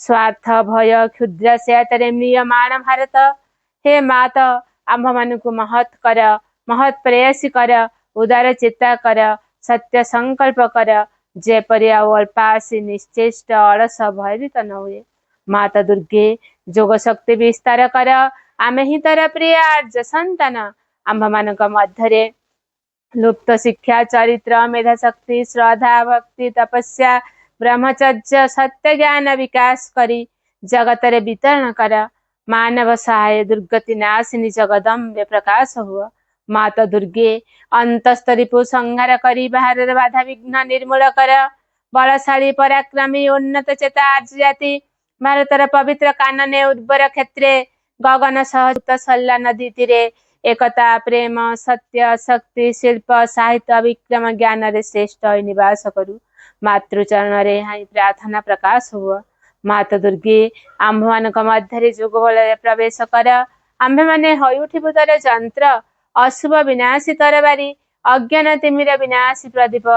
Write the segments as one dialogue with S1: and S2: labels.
S1: स्वार्थ भय क्षुद्र सेतरे म्रियमाण भारत। हे मात आम्भ मानकु महत् कर, महत् प्रेयसी कर, उदार चेता कर, सत्य संकल्प कर, जेपरि आउ अल्पासी निश्चेष्ट अलस भयभीत न हुए। माता दुर्गे जोग शक्ति विस्तार कर, आमे ही तर प्रिय आर्य संतान आम्भ मानक मध्यरे लुप्त शिक्षा चरित्र मेधा शक्ति श्रद्धा भक्ति तपस्या ब्रह्मचर्य सत्य ज्ञान विकास करी जगतरे वितरण कर। मानव सहाय दुर्गति नाशिनी जगदम्बे प्रकाश हुआ। माता दुर्गे अंतस्थ रिपु संहार करी बाहर बाधा विघ्न निर्मूल कर। बलशाली पराक्रमी उन्नत चेता आर्य जाति भारतर पवित्र कानने उर्वर क्षेत्रे गगन सहयुक्त सल्ला नदी तीरे एकता प्रेम सत्य शक्ति शिल्प साहित्य विक्रम ज्ञान रे श्रेष्ठ निवास करू। मातृचरण रे हाई प्रार्थना प्रकाश हुआ। माता दुर्गे आम्भ मानक मध्य जोग बल प्रवेश कर। आम्भे माने होई उठिबु तर जंत्र अशुभ विनाशी तरबारी अज्ञान तिमिर विनाशी प्रदीप।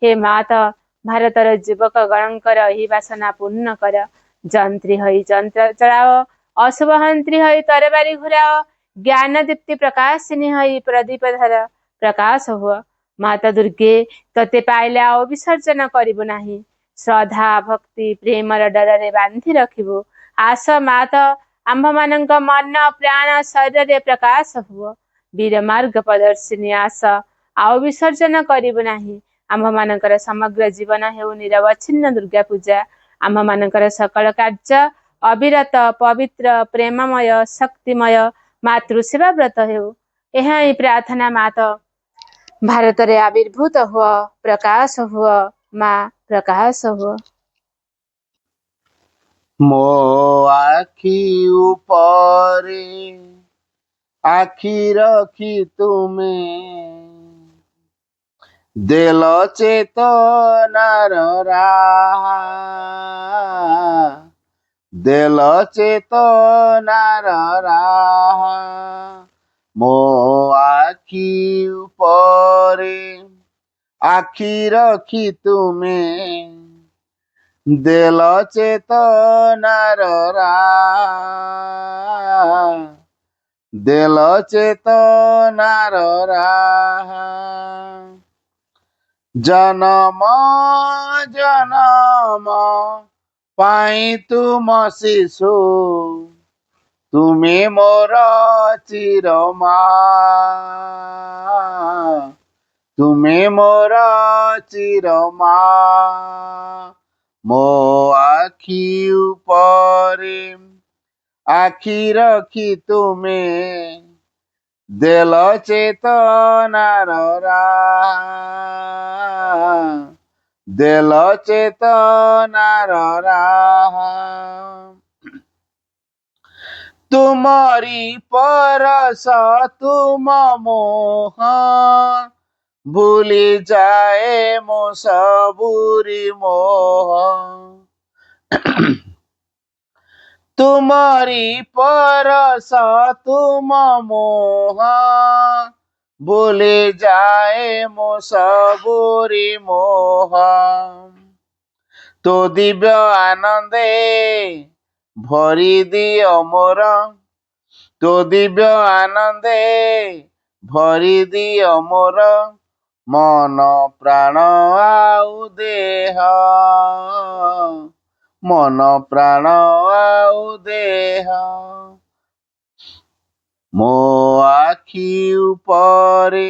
S1: हे माता भारतर युवक गणकर ही वासना पूर्ण कर। जंत्री होई जंत्र चलाओ अशुभ हंत्री होई तरबारी घुराओ ज्ञान दीप्ति प्रकाशिनी होई प्रदीप धर प्रकाश हुआ। माता दुर्गे तते पाइले आओ विसर्जन करिबु नाही। श्रद्धा भक्ति प्रेम डर रे बांधी रखिबु। आस माता आम्भ मानक मन प्राण शरीर रे प्रकाश हुआ। वीर मार्ग प्रदर्शिनी आस आओ विसर्जन करिबु नाही। आम्भ मानकर समग्र जीवन हेउ निरवच्छिन्न दुर्गा पूजा। आम्भ मानकर सकल कार्य अविरत पवित्र प्रेममय शक्तिमय मातृसेवा व्रत हेउ। यह ही प्रार्थना माता भारत रे आविर्भूत हुआ प्रकाश हुआ माँ प्रकाश हुआ।
S2: ମୋ ଆଖି ଉପରେ ଆଖି ରଖି ତୁମେ ଦେଲ ଚେତନାର ରାହା, ଦେଲ ଚେତନାର ରାହା। ମୋ ଆଖି ଉପରେ ଆଖି ରଖି ତୁମେ ଦେଲ ଚେତନାର ରାହା, ଦେଲ ଚେତନାର ରାହା। ଜନମ ଜନମ ପାଇଁ ତୁମ ଶିଶୁ ତୁମେ ମୋର ଚିରମା, ତୁମେ ମୋର ଚିରମା। ମୋ ଆଖି ଉପରେ ଆଖି ରଖି ତୁମେ ଦେଲ ଚେତନାର ରାହା, ଦେଲ ଚେତନାର ରାହା। ତୁମରି ପରଶ ତୁମ ମୋହ ଭୁଲି ଯାଏ ମୋ ସବୁରି ମୋହ। ତୁମରି ପରଶ ତୁମ ମୋହ ଭୁଲି ଯାଏ ମୋ ସବୁରି ମୋହ। ତୋ ଦିବ୍ୟ ଆନନ୍ଦେ ଭରି ଦିଅ ମୋର, ତୋ ଦିବ୍ୟ ଆନନ୍ଦେ ଭରି ଦିଅ ମୋର ମନ ପ୍ରାଣ ଆଉ ଦେହ, ମନ ପ୍ରାଣ ଆଉ ଦେହ। ମୋ ଆଖି ଉପରେ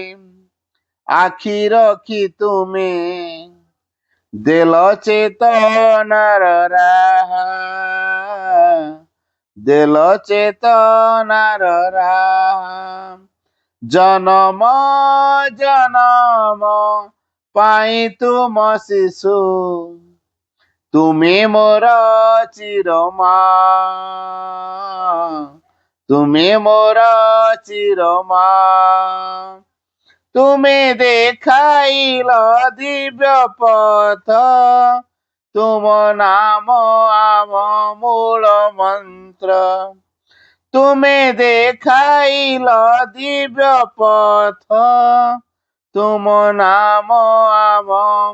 S2: ଆଖି ରଖି ତୁମେ ଦେଲ ଚେତନାର ରାହା, ଦେଲ ଚେତନାର ରାହା। ଜନମ ଜନମ ପାଇଁ ତୁମ ଶିଶୁ ତୁମେ ମୋର ଚିରମା, ତୁମେ ମୋର ଚିରମା। ତୁମେ ଦେଖାଇଲ ଦିବ୍ୟ ପଥ, ତୁମ ନାମ ଆମ ମୂଳ ମନ୍ତ୍ର। ତୁମେ ଦେଖାଇଲ ଦିବ୍ୟ ପଥ, ତୁମ ନାମ ଆମ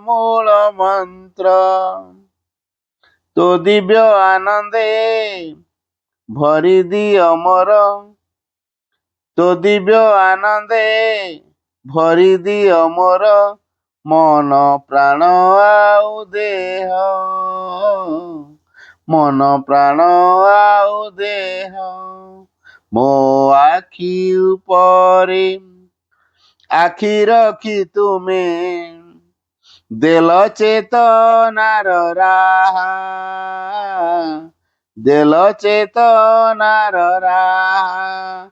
S2: ମୂଳ ମନ୍ତ୍ର। तो दिव्य आनंदे भरी दियो मोर तो दिव्य आनंदे भरी दियो मोर मन प्राण आउ देह मन प्राण आउ देह मो आखि उपरे आखि रखी तुमे देल चेतनार राहा देल चेतनार राहा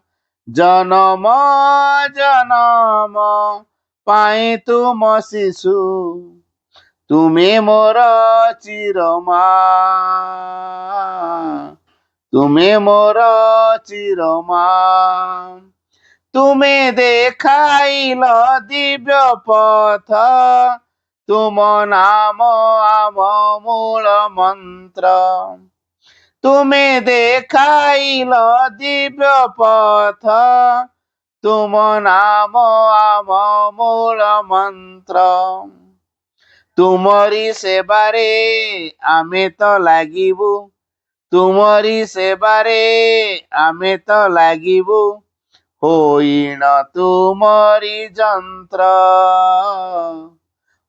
S2: जनम जनम पाई तुम शिशु तुमे मोर चिरमा तुमे मोर चिरमा तुमे देखाइल दिव्य पथ तुम नाम आम मूल मंत्र तुमे देखाइल दिव्य पथ तुम नाम आम मूल मंत्र तुमरी सेवारे आमे तो लागिबु तुमरी सेवारे आमे तो लागिबु होइण तुमरी जंत्र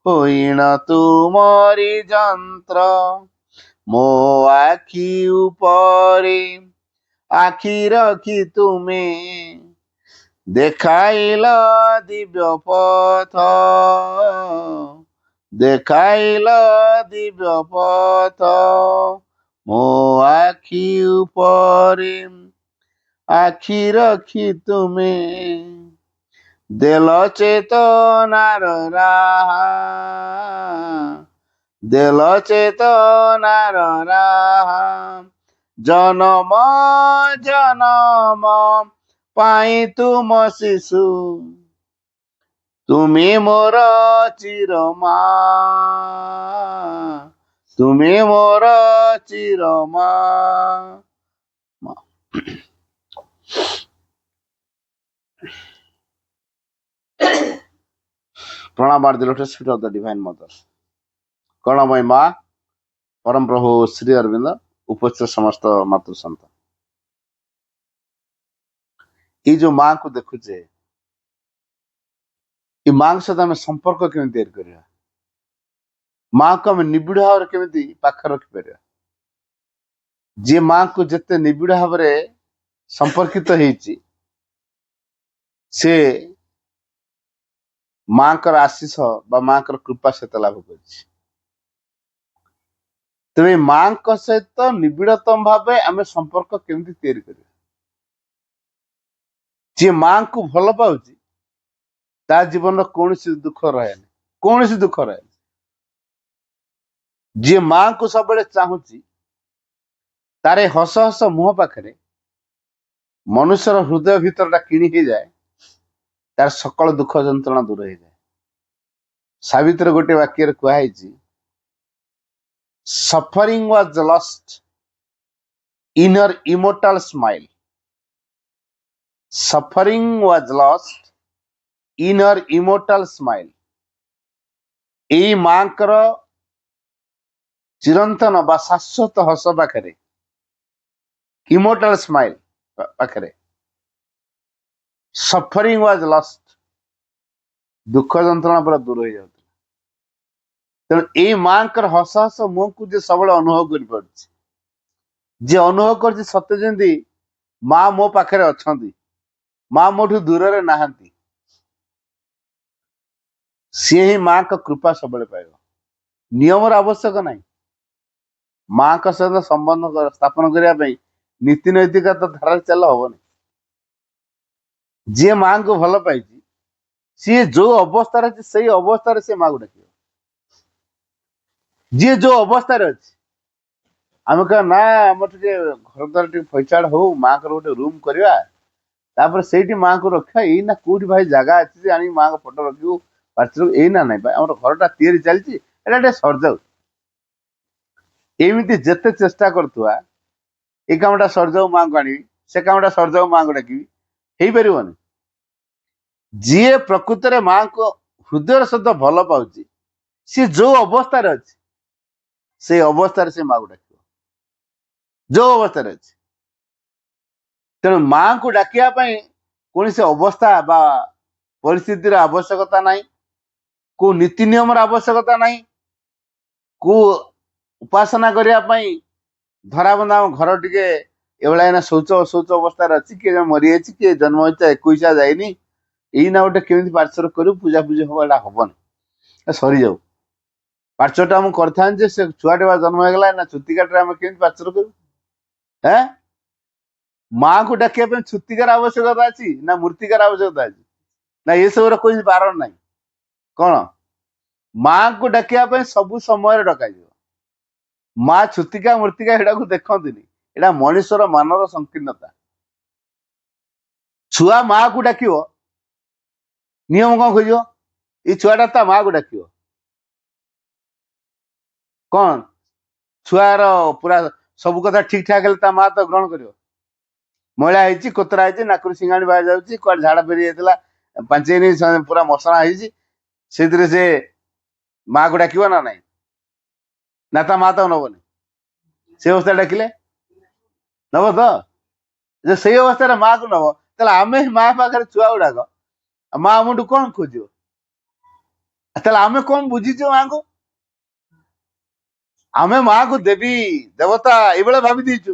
S2: होइण तुमरी जंत्र मो आखि उपरे आखि रखी तुमे देखाइल दिव्य पथ देखाइल दिव्य पथ मो आखि उपरे आखि रखी तुमे देल चेतनार राहा देल चेतनार राहा जनम जनम पाई तुम शिशु तुमे मोर चिरमा तुमे मोर चिरमा प्रणाम are the lotus feet of the divine mother करुणामयी माँ परम प्रभु श्री अरविंद उपस्थित समस्त मातृ संत ये जो माँ को देखुचे ये माँ सहित आम संपर्क केमी तैयारी करिया माँ को आम निबिड़ भाव केमी पाखे रखिपर जी माँ को जिते निबिड़ भाव संपर्कित होइछि से माँ कर आशीष बा माँ कर कृपा सहित लाभ कर तेरे माँ सहित निबिड़तम भाव आम संपर्क केमी तैयारी करिया जी माँ को भल पाउछि ता जीवन कौन दुख रहे कौन दुख रहे जी माँ को सब चाहूची तारे हस हस मुह पाखे मनुष्यर हृदय भीतर किणी हो जाए तार सकल दुख जंत्रणा दूर हो जाए सावित्री गोटे वाक्य कहुई suffering was lost in her immortal smile suffering was lost in her immortal smile यही माँ चिरंतन बा शाश्वत हस पाखे इमोर्टल स्माइल पाखे सफरिंग वाज लस्ट दुख जंत्रणा पूरा दूर हो जाता तेणु यही माँ हस हस मुह को जे सब अनुभव कर अनुभव कर सत्य जमी माँ मो पाखे अच्छा माँ मोठू दूर नहांती सी ही माँ का कृपा सब पाइब नियम आवश्यक नहीं माँ का सहित संबंध स्थापन करने नीति नैतिकता धारा चल हम जी माँ को भल पाई सी जो अवस्था से अवस्था से माँ को डाक जी जो अवस्था अच्छी आम कह ना आम घर द्वार फैचाड़ हो माँ को गोटे रूम करवा तापर से माँ को रखा यही ना कौटी भाई जगह अच्छी आनी माँ को फोटो रखू पार्थ यही ना नहीं आम घरटा तैयारी चलती सरजाऊ एमती जिते चेष्टा करुवा ये कामटा सरजाऊ माँ को आनी से कामटा सरजाऊ माँ को डाकि हो पार जी प्रकृत में माँ को हृदय सहित भल पाऊँ सी जो अवस्था अच्छी से अवस्था से माँ को डाक ଯୋଉ ଅବସ୍ଥାରେ ଅଛି। ତେଣୁ ମାଙ୍କୁ ଡାକିବା ପାଇଁ କୌଣସି ଅବସ୍ଥା ବା ପରିସ୍ଥିତିର ଆବଶ୍ୟକତା ନାହିଁ, କୋଉ ନୀତି ନିୟମର ଆବଶ୍ୟକତା ନାହିଁ, କୋଉ ଉପାସନା କରିବା ପାଇଁ ଧରାବନ୍ଧା ଆମ ଘର ଟିକେ ଏଭଳିଆ ଏଇନା ଶୌଚ ଅଶୌଚ ଅବସ୍ଥାରେ ଅଛି, କିଏ ଜଣେ ମରିଯାଇଛି, କିଏ ଜନ୍ମ ହେଇଛି 21 ଯାଇନି, ଏଇନା ଗୋଟେ କେମିତି ପାର୍ଶ୍ୱର କରିବୁ, ପୂଜା ପୂଜି ହବ, ଏଇଟା ହବନି, ସରିଯାଉ। ପାର୍ଶ୍ୱଟା ମୁଁ କରିଥାନ୍ତି ଯେ ସେ ଛୁଆଟେ ବା ଜନ୍ମ ହେଇଗଲା, ନା ଛୁତିକାଟରେ ଆମେ କେମିତି ପାର୍ଶ୍ୱର କରିବୁ? ମାଙ୍କୁ ଡାକିବା ପାଇଁ ଛୁତିକାର ଆବଶ୍ୟକତା ଅଛି ନା ମୂର୍ତ୍ତିକାର ଆବଶ୍ୟକତା ଅଛି? ନା ଏସବୁର କୌଣସି ବାରଣ ନାହିଁ। କଣ? ମାଙ୍କୁ ଡାକିବା ପାଇଁ ସବୁ ସମୟରେ ଡକାଯିବ। ମା ଛୁତିକା ମୂର୍ତ୍ତିକା ଏଟାକୁ ଦେଖନ୍ତିନି, ଏଟା ମଣିଷର ମାନର ସଂକୀର୍ଣ୍ଣତା। ଛୁଆ ମାକୁ ଡାକିବ, ନିୟମ କଣ ଖୋଜିବ? ଏଇ ଛୁଆଟା ତା ମାକୁ ଡାକିବ। କଣ ଛୁଆର ପୁରା ସବୁ କଥା ଠିକ ଠାକ ହେଲେ ତା ମା ତ ଗ୍ରହଣ କରିବ? ମଇଳା ହେଇଛି, କୋତରା ହେଇଛି, ନାକରୁ ସିଙ୍ଗାଣି ବାହାରି ଯାଉଛି, କୁଆଡେ ଝାଡା ଫେରି ଯାଇଥିଲା, ପାଞ୍ଚେଇନି ପୁରା ମଶଣା ହେଇଛି, ସେଇଥିରେ ସେ ମାକୁ ଡାକିବ ନା ନାହିଁ? ନା ତା ମା ତ ନବନି? ସେ ଅବସ୍ଥା ଡାକିଲେ ନବ ତ? ଯେ ସେଇ ଅବସ୍ଥାରେ ମାକୁ ନବ, ତାହେଲେ ଆମେ ମା ପାଖରେ ଛୁଆ ଗୁଡାକ, ମା ଆମଠୁ କଣ ଖୋଜିବ? ତାହେଲେ ଆମେ କଣ ବୁଝିଛୁ ମାଙ୍କୁ? ଆମେ ମାକୁ ଦେବୀ ଦେବତା ଏଇଭଳିଆ ଭାବି ଦେଇଛୁ।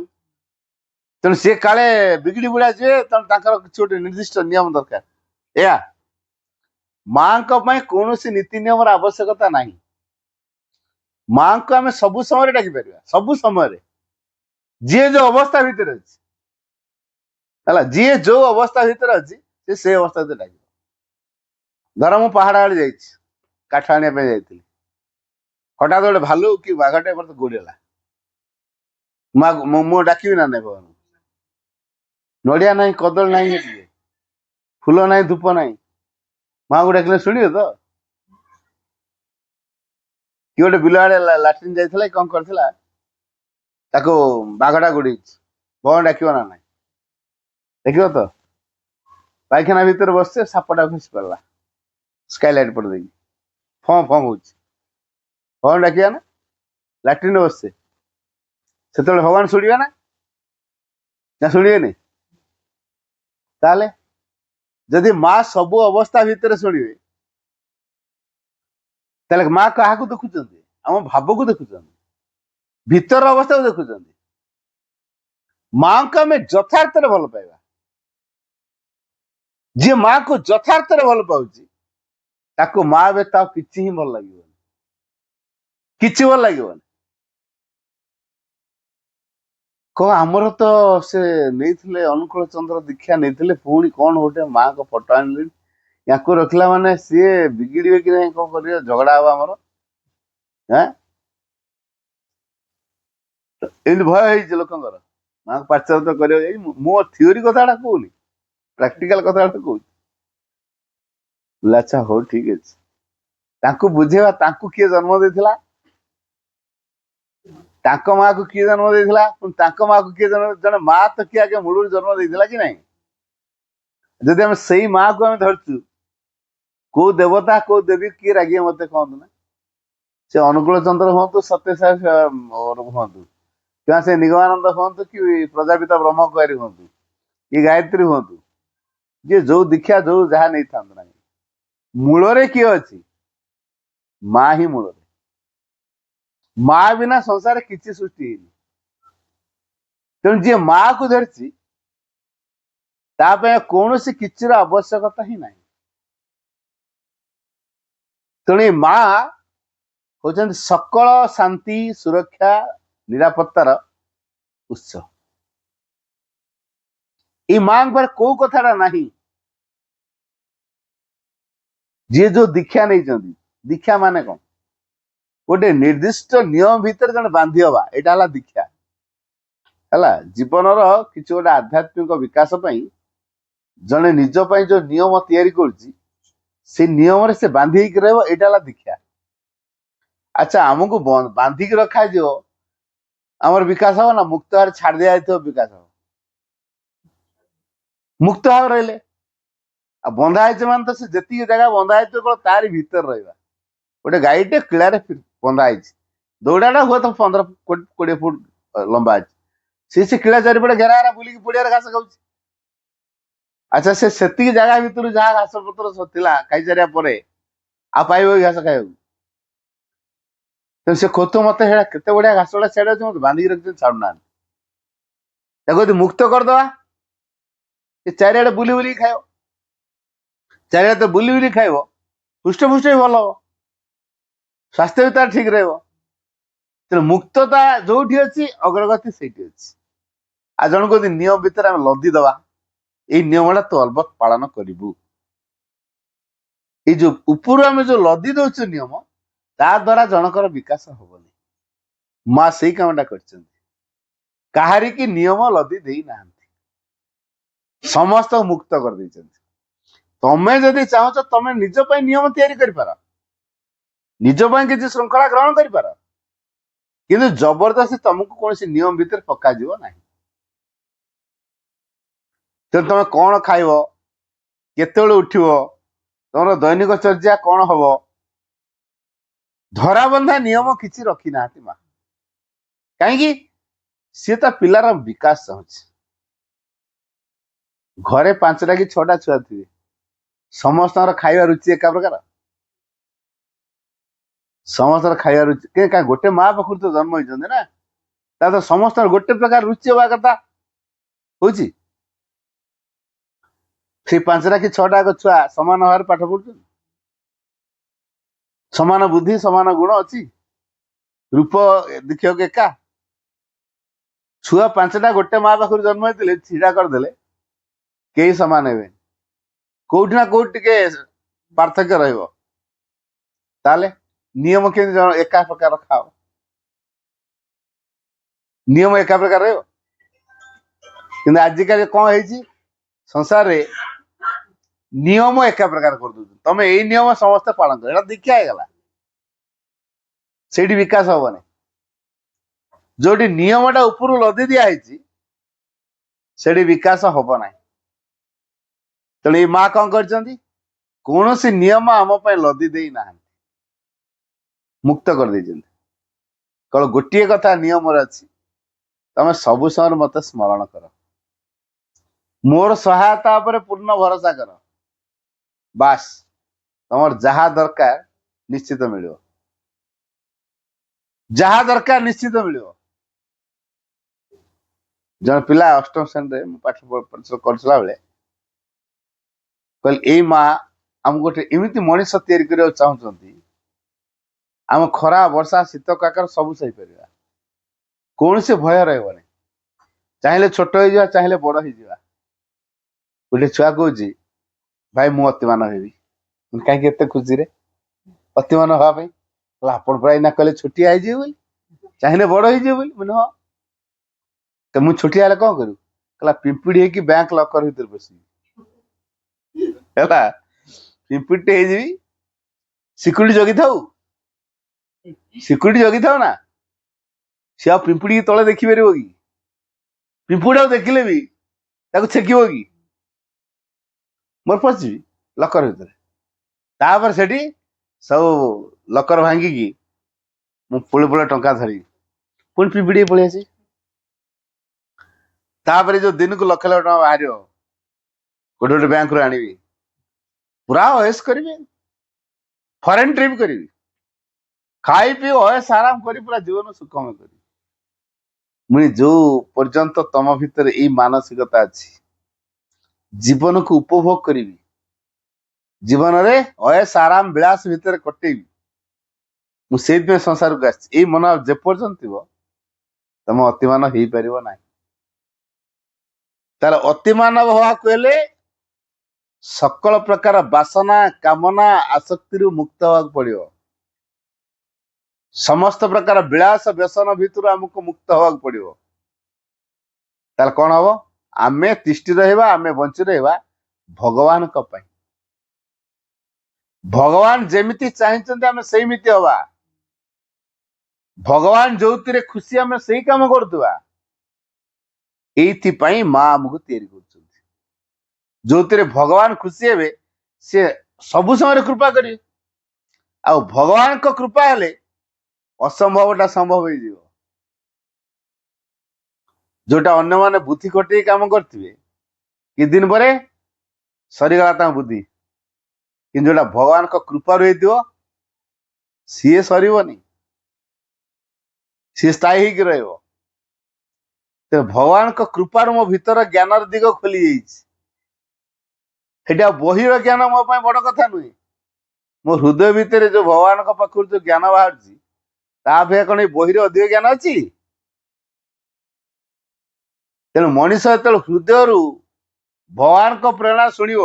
S2: ତେଣୁ ସିଏ କାଳେ ବିଗିଡି ବୁଡା ଯିବେ, ତେଣୁ ତାଙ୍କର କିଛି ଗୋଟେ ନିର୍ଦ୍ଦିଷ୍ଟ ନିୟମ ଦରକାର। ଏୟା ମାଙ୍କ ପାଇଁ କୌଣସି ନୀତି ନିୟମର ଆବଶ୍ୟକତା ନାହିଁ। ମାଙ୍କୁ ଆମେ ସବୁ ସମୟରେ ଡାକିପାରିବା, ସବୁ ସମୟରେ, ଯିଏ ଯୋଉ ଅବସ୍ଥା ଭିତରେ ଅଛି ହେଲା, ଯିଏ ଯୋଉ ଅବସ୍ଥା ଭିତରେ ଅଛି ସେ ସେଇ ଅବସ୍ଥା ଭିତରେ ଡାକିବ। ଧର ମୁଁ ପାହାଡ ଆଡେ ଯାଇଛି, କାଠ ଆଣିବା ପାଇଁ ଯାଇଥିଲି, ହଠାତ୍ ଗୋଟେ ଭାଲୁ କି ବାଘଟେ ମତେ ଗୋଡେଇଲା, ମୁଁ ଡାକିବି ନା ନାଇଁ? ଭଗବାନ, ନଡିଆ ନାହିଁ, କଦଳୀ ନାହିଁ, ସେଠି ଫୁଲ ନାହିଁ, ଧୂପ ନାହିଁ, ମାଙ୍କୁ ଡାକିଲେ ଶୁଣିବେ ତ? କି ଗୋଟେ ବିଲ ଆଡେ ଲାଟ୍ରିନ୍ ଯାଇଥିଲା, କଣ କରିଥିଲା, ତାକୁ ବାଘଟା ଗୋଡେଇଛି, ଭଗବାନ ଡାକିବ ନା ନାଇଁ? ଦେଖିବ ତ? ପାଇଖାନା ଭିତରେ ବସିছে, ସାପଟା ଖସି ପାରିଲା ସ୍କାଇଲାଇଟ୍ ପଟ ଦେଇକି, ଫଁ ଫଁ ହଉଛି, ଭଗବାନ ଡାକିବା ନା? ଲାଟ୍ରିନ୍ ବସିছে, ସେତେବେଳେ ଭଗବାନ ଶୁଣିବେ ନା ଶୁଣିବେନି? ତାହେଲେ ଯଦି ମା ସବୁ ଅବସ୍ଥା ଭିତରେ ଶୁଣିବେ, ତାହେଲେ ମା କାହାକୁ ଦେଖୁଛନ୍ତି? ଆମ ଭାବକୁ ଦେଖୁଛନ୍ତି, ଭିତର ଅବସ୍ଥାକୁ ଦେଖୁଛନ୍ତି। ମାଙ୍କୁ ଆମେ ଯଥାର୍ଥରେ ଭଲ ପାଇବା। ଯିଏ ମାକୁ ଯଥାର୍ଥରେ ଭଲ ପାଉଛି, ତାକୁ ମା ବ୍ୟତୀତ ଆଉ କିଛି ହିଁ ଭଲ ଲାଗିବନି, କିଛି ଭଲ ଲାଗିବନି। କହ ଆମର ତ ସେ ନେଇଥିଲେ ଅନୁକୂଳ ଚନ୍ଦ୍ର ଦୀକ୍ଷା ନେଇଥିଲେ, ପୁଣି କଣ ଗୋଟେ ମାଙ୍କ ଫଟୋ ଆଣିଲେଣି, ୟାକୁ ରଖିଲା ମାନେ ସିଏ ବିଗିଡିବେ କି ନାହିଁ, କଣ କରିବେ, ଝଗଡା ହବ ଆମର। ଏମିତି ଭୟ ହେଇଛି ଲୋକଙ୍କର, ମାଙ୍କୁ ପାଶ୍ଚାତ୍ୟ କରିବାକୁ। ମୋ ଥିଓରି କଥାଟା କହୁନି, ପ୍ରାକ୍ଟିକାଲ କଥାଟା କହୁଛି। ଆଚ୍ଛା ହଉ ଠିକ ଅଛି, ତାଙ୍କୁ ବୁଝେଇବା, ତାଙ୍କୁ କିଏ ଜନ୍ମ ଦେଇଥିଲା, ତାଙ୍କ ମାକୁ କିଏ ଜନ୍ମ ଦେଇଥିଲା, ତାଙ୍କ ମାକୁ କିଏ ଜନ୍ମ, ଜଣେ ମା ତ କିଏ ଆଗେ ମୂଳରୁ ଜନ୍ମ ଦେଇଥିଲା କି ନାହିଁ? ଯଦି ଆମେ ସେଇ ମାକୁ ଆମେ ଧରିଛୁ, କୋଉ ଦେବତା କୋଉ ଦେବୀ କିଏ ରାଗିବେ ମତେ କହନ୍ତୁ ନା? ସେ ଅନୁକୂଳ ଚନ୍ଦ୍ର ହୁଅନ୍ତୁ, ସତ୍ୟସାଇ ହୁଅନ୍ତୁ, କିମ୍ବା ସେ ନିଗମାନନ୍ଦ ହୁଅନ୍ତୁ, କି ପ୍ରଜାପିତା ବ୍ରହ୍ମକୁମାରୀ ହୁଅନ୍ତୁ, କି ଗାୟତ୍ରୀ ହୁଅନ୍ତୁ, ଯିଏ ଯୋଉ ଦୀକ୍ଷା ଯୋଉ ଯାହା ନେଇଥାନ୍ତୁ ନାହିଁ, ମୂଳରେ କିଏ ଅଛି? ମା ହିଁ ମୂଳରେ। ମା ବିନା ସଂସାରରେ କିଛି ସୃଷ୍ଟି ହେଇନି। ତେଣୁ ଯିଏ ମାକୁ ଧରିଛି, ତା ପାଇଁ କୌଣସି କିଛିର ଆବଶ୍ୟକତା ହିଁ ନାହିଁ। ତେଣୁ ଏ ମା ହଉଛନ୍ତି ସକଳ ଶାନ୍ତି, ସୁରକ୍ଷା, ନିରାପତ୍ତାର ଉତ୍ସ। ଏଇ ମାଙ୍କ ପାଖରେ କୋଉ କଥାଟା ନାହିଁ? ଯିଏ ଯୋଉ ଦୀକ୍ଷା ନେଇଛନ୍ତି, ଦୀକ୍ଷା ମାନେ କଣ? ଗୋଟେ ନିର୍ଦ୍ଦିଷ୍ଟ ନିୟମ ଭିତରେ ଜଣେ ବାନ୍ଧି ହବା, ଏଇଟା ହେଲା ଦୀକ୍ଷା। ହେଲା, ଜୀବନର କିଛି ଗୋଟେ ଆଧ୍ୟାତ୍ମିକ ବିକାଶ ପାଇଁ ଜଣେ ନିଜ ପାଇଁ ଯୋଉ ନିୟମ ତିଆରି କରୁଛି, ସେ ନିୟମରେ ସେ ବାନ୍ଧି ହେଇକି ରହିବ, ଏଇଟା ହେଲା ଦୀକ୍ଷା। ଆଚ୍ଛା, ଆମକୁ ବାନ୍ଧିକି ରଖାଯିବ, ଆମର ବିକାଶ ହବ ନା? ମୁକ୍ତ ଭାବରେ ଛାଡି ଦିଆଯାଇଥିବ, ବିକାଶ ହବ। ମୁକ୍ତ ଭାବରେ ରହିଲେ, ଆଉ ବନ୍ଧା ହେଇଛି ମାନେ ତ ସେ ଯେତିକି ଜାଗା ବନ୍ଧା ହେଇଥିବ କେବଳ ତାରି ଭିତରେ ରହିବା। ଗୋଟେ ଗାଈଟେ କିଳାରେ ବନ୍ଧା ହେଇଛି, ଦୌଡ଼ାଟା ହୁଏତ 15-20 ଫୁଟ ଲମ୍ବା ଅଛି, ସେ କିଳା ଚାରିପଟେ ଘେରା ବୁଲିକି ପଡିଆରେ ଘାସ ଖାଉଛି। ଆଚ୍ଛା ସେ ସେତିକି ଜାଗା ଭିତରୁ ଯାହା ଘାସ ପତ୍ର ଥିଲା ଖାଇସାରିବା ପରେ ଆଉ ପାଇବ କି ଘାସ ଖାଇବାକୁ? ତେଣୁ ସେ ଖୋତ ମତେ ହେରା କେତେ ବଢିଆ ଘାସ ଗୁଡା ଛାଡି ଅଛି, ମତେ ବାନ୍ଧିକି ରଖିଛନ୍ତି, ଛାଡୁନାହାନ୍ତି। ତାକୁ ଯଦି ମୁକ୍ତ କରିଦବା, ସେ ଚାରିଆଡେ ବୁଲି ବୁଲିକି ଖାଇବ। ଚାରିଆଡେ ତ ବୁଲି ବୁଲି ଖାଇବ, ହୃଷ୍ଟପୃଷ୍ଟ ବି ଭଲ ହବ, ସ୍ୱାସ୍ଥ୍ୟ ବି ତାର ଠିକ ରହିବ। ତେଣୁ ମୁକ୍ତତା ଯୋଉଠି ଅଛି ଅଗ୍ରଗତି ସେଇଠି ଅଛି। ଆଉ ଜଣକୁ ଯଦି ନିୟମ ଭିତରେ ଆମେ ଲଦି ଦବା, ଏଇ ନିୟମଟା ତୁ ଅଲବତ ପାଳନ କରିବୁ, ଏଇ ଯୋଉ ଉପରୁ ଆମେ ଯୋଉ ଲଦି ଦଉଛୁ ନିୟମ, ତା ଦ୍ଵାରା ଜଣଙ୍କର ବିକାଶ ହବନି। ମା ସେଇ କାମଟା କରିଛନ୍ତି, କାହାରିକି ନିୟମ ଲଦି ଦେଇନାହାନ୍ତି, ସମସ୍ତଙ୍କୁ ମୁକ୍ତ କରିଦେଇଛନ୍ତି। ତମେ ଯଦି ଚାହୁଁଛ ତମେ ନିଜ ପାଇଁ ନିୟମ ତିଆରି କରିପାର, ନିଜ ପାଇଁ କିଛି ଶୃଙ୍ଖଳା ଗ୍ରହଣ କରିପାର, କିନ୍ତୁ ଜବରଦସ୍ତି ତମକୁ କୌଣସି ନିୟମ ଭିତରେ ପକାଯିବ ନାହିଁ। ତେଣୁ ତମେ କଣ ଖାଇବ, କେତେବେଳେ ଉଠିବ, ତମର ଦୈନିକ ଚର୍ଯ୍ୟା କଣ ହବ, ଧରାବନ୍ଧା ନିୟମ କିଛି ରଖିନାହାନ୍ତି ମା। କାହିଁକି? ସିଏ ତା ପିଲାର ବିକାଶ ଚାହୁଁଛି। ଘରେ 5ଟା କି 6ଟା ଛୁଆ ଥିବେ, ସମସ୍ତଙ୍କର ଖାଇବା ରୁଚି ଏକା ପ୍ରକାର? ସମସ୍ତଙ୍କର ଖାଇବା ରୁଚି କାହିଁ? ଗୋଟେ ମା ପାଖରୁ ତ ଜନ୍ମ ହେଇଛନ୍ତି ନା, ତା ତ ସମସ୍ତଙ୍କର ଗୋଟେ ପ୍ରକାର ରୁଚି ହବା କଥା ହଉଛି। ସେଇ 5ଟା କି 6ଟା ଛୁଆ ସମାନ ଭାବରେ ପାଠ ପଢୁଛନ୍ତି, ସମାନ ବୁଦ୍ଧି ସମାନ ଗୁଣ ଅଛି, ରୂପ ଦେଖିବାକୁ ଏକା। ଛୁଆ 5ଟା ଗୋଟେ ମା ପାଖରୁ ଜନ୍ମ ହେଇଥିଲେ ଛିଡା କରିଦେଲେ କେହି ସମାନ ହେବେନି, କୋଉଠି ନା କୋଉଠି ଟିକେ ପାର୍ଥକ୍ୟ ରହିବ। ତାହେଲେ ନିୟମ କେମିତି ଏକା ପ୍ରକାର ଖାଅ, ନିୟମ ଏକା ପ୍ରକାର ରହିବ? କିନ୍ତୁ ଆଜିକାଲି କଣ ହେଇଛି ସଂସାରରେ, ନିୟମ ଏକା ପ୍ରକାର କରିଦଉଛନ୍ତି। ତମେ ଏଇ ନିୟମ ସମସ୍ତେ ପାଳନ କର, ଏଇଟା ଦୀକ୍ଷା ହେଇଗଲା, ସେଇଠି ବିକାଶ ହବନି। ଯୋଉଠି ନିୟମଟା ଉପରୁ ଲଦି ଦିଆ ହେଇଛି ସେଠି ବିକାଶ ହବ ନାହିଁ। ତେଣୁ ଏଇ ମା କଣ କରିଛନ୍ତି, କୌଣସି ନିୟମ ଆମ ପାଇଁ ଲଦି ଦେଇ ନାହାନ୍ତି, ମୁକ୍ତ କରିଦେଇଛନ୍ତି। କେବଳ ଗୋଟିଏ କଥା ନିୟମରେ ଅଛି, ତମେ ସବୁ ସମୟରେ ମତେ ସ୍ମରଣ କର, ମୋର ସହାୟତା ଉପରେ ପୂର୍ଣ୍ଣ ଭରସା କର, ବାସ୍ ତମର ଯାହା ଦରକାର ନିଶ୍ଚିତ ମିଳିବ, ଯାହା ଦରକାର ନିଶ୍ଚିତ ମିଳିବ। ଜଣେ ପିଲା 8ମ ଶ୍ରେଣୀରେ ମୁଁ ପାଠ କରୁଥିଲା ବେଳେ କହିଲେ, ଏଇ ମା ଆମକୁ ଗୋଟେ ଏମିତି ମଣିଷ ତିଆରି କରିବାକୁ ଚାହୁଁଛନ୍ତି, ଆମ ଖରା ବର୍ଷା ଶୀତ କାକର ସବୁ ସହିପାରିବା, କୌଣସି ଭୟ ରହିବନି, ଚାହିଁଲେ ଛୋଟ ହେଇଯିବା, ଚାହିଁଲେ ବଡ ହେଇଯିବା। ଗୋଟେ ଛୁଆ କହୁଛି, ଭାଇ ମୁଁ ଅତିମାନ ହେବି। କାହିଁକି ଏତେ ଖୁସିରେ ଅତିମାନ ହବା ପାଇଁ? ଆପଣ ପୁରା ଏଇନା କହିଲେ ଛୋଟିଆ ହେଇଯିବେ ବୋଲି, ଚାହିଁଲେ ବଡ ହେଇଯିବେ ବୋଲି। ମାନେ ହଁ, ତ ମୁଁ ଛୋଟିଆ ହେଲେ କଣ କରିବୁ? କହିଲା ପିମ୍ପୁଡି ହେଇକି ବ୍ୟାଙ୍କ ଲକର ଭିତରେ ବସିବି, ହେଲା, ପିମ୍ପୁଡିଟେ ହେଇଯିବି, ସିକ୍ୟୁରିଟି ଜଗିଥାଉ, ସିକ୍ୟୁରିଟି ଜଗିଥାଉ ନା, ସେ ଆଉ ପିମ୍ପୁଡି ତଳେ ଦେଖିପାରିବ କି? ପିମ୍ପୁଡି ଆଉ ଦେଖିଲେ ବି ତାକୁ ଛେକିବ କି? ମୋର ପଶିଯିବି ଲକର ଭିତରେ, ତାପରେ ସେଠି ସବୁ ଲକର ଭାଙ୍ଗିକି ମୁଁ ପୁଳେ ଟଙ୍କା ଧରିବି, ପୁଣି ପିମ୍ପୁଡି ପଳେଇ ଆସିବି। ତାପରେ ଯୋଉ ଦିନକୁ ଲକ୍ଷ ଲକ୍ଷ ଟଙ୍କା ବାହାରିବ, ଗୋଟେ ଗୋଟେ ବ୍ୟାଙ୍କରୁ ଆଣିବି, ପୁରା ଅଏସ୍ କରିବି, ଫରେନ୍ ଟ୍ରିପ୍ କରିବି, ଖାଇ ପିଇ ଅଏସ୍ ଆରାମ କରି ପୁରା ଜୀବନ ସୁଖମୟ କରିବି। ମୁଇଁ ଯୋଉ ପର୍ଯ୍ୟନ୍ତ ତମ ଭିତରେ ଏଇ ମାନସିକତା ଅଛି, ଜୀବନକୁ ଉପଭୋଗ କରିବି, ଜୀବନରେ ଅଏସ୍ ଆରାମ ବିଳାସ ଭିତରେ କଟେଇବି, ମୁଁ ସେଇଥିପାଇଁ ସଂସାରକୁ ଆସିଛି। ଏଇ ମନ ଯେପର୍ଯ୍ୟନ୍ତ ଥିବ ତମ ଅତିମାନ ହେଇପାରିବ ନାହିଁ। ତାହେଲେ ଅତିମାନବ ହବାକୁ ହେଲେ ସକଳ ପ୍ରକାର ବାସନା କାମନା ଆସକ୍ତିରୁ ମୁକ୍ତ ହବାକୁ ପଡିବ, ସମସ୍ତ ପ୍ରକାର ବିଳାସ ବ୍ୟସନ ଭିତରୁ ଆମକୁ ମୁକ୍ତ ହବାକୁ ପଡିବ। ତାହେଲେ କଣ ହବ? ଆମେ ତିଷ୍ଠି ରହିବା, ଆମେ ବଞ୍ଚି ରହିବା ଭଗବାନଙ୍କ ପାଇଁ। ଭଗବାନ ଯେମିତି ଚାହିଁଛନ୍ତି ଆମେ ସେଇମିତି ହବା, ଭଗବାନ ଯୋଉଥିରେ ଖୁସି ଆମେ ସେଇ କାମ କରୁଥିବା। ଏଇଥିପାଇଁ ମା ଆମକୁ ତିଆରି କରୁଛନ୍ତି, ଯୋଉଥିରେ ଭଗବାନ ଖୁସି ହେବେ ସେ ସବୁ ସମୟରେ କୃପା କରିବେ। ଆଉ ଭଗବାନଙ୍କ କୃପା ହେଲେ ଅସମ୍ଭବଟା ସମ୍ଭବ ହେଇଯିବ। जोटा अन्य माने बुद्धि खटे काम करथिबे कि दिन पर सरीगला ता बुद्धि कि जोटा भगवान को कृपा रही सी सरबनी सी स्थायी होकर रहिबो। तो भगवान को कृपार मो भीतर ज्ञान दिग खोली जाइए बहिर ज्ञान मो बड़ कथा नुहे मो हृदय भितर जो भगवान पाखर जो ज्ञान बाहर कौन बहिर अधिक ज्ञान अच्छी तेणु मनीष जो हृदय भगवान को प्रेरणा शुणव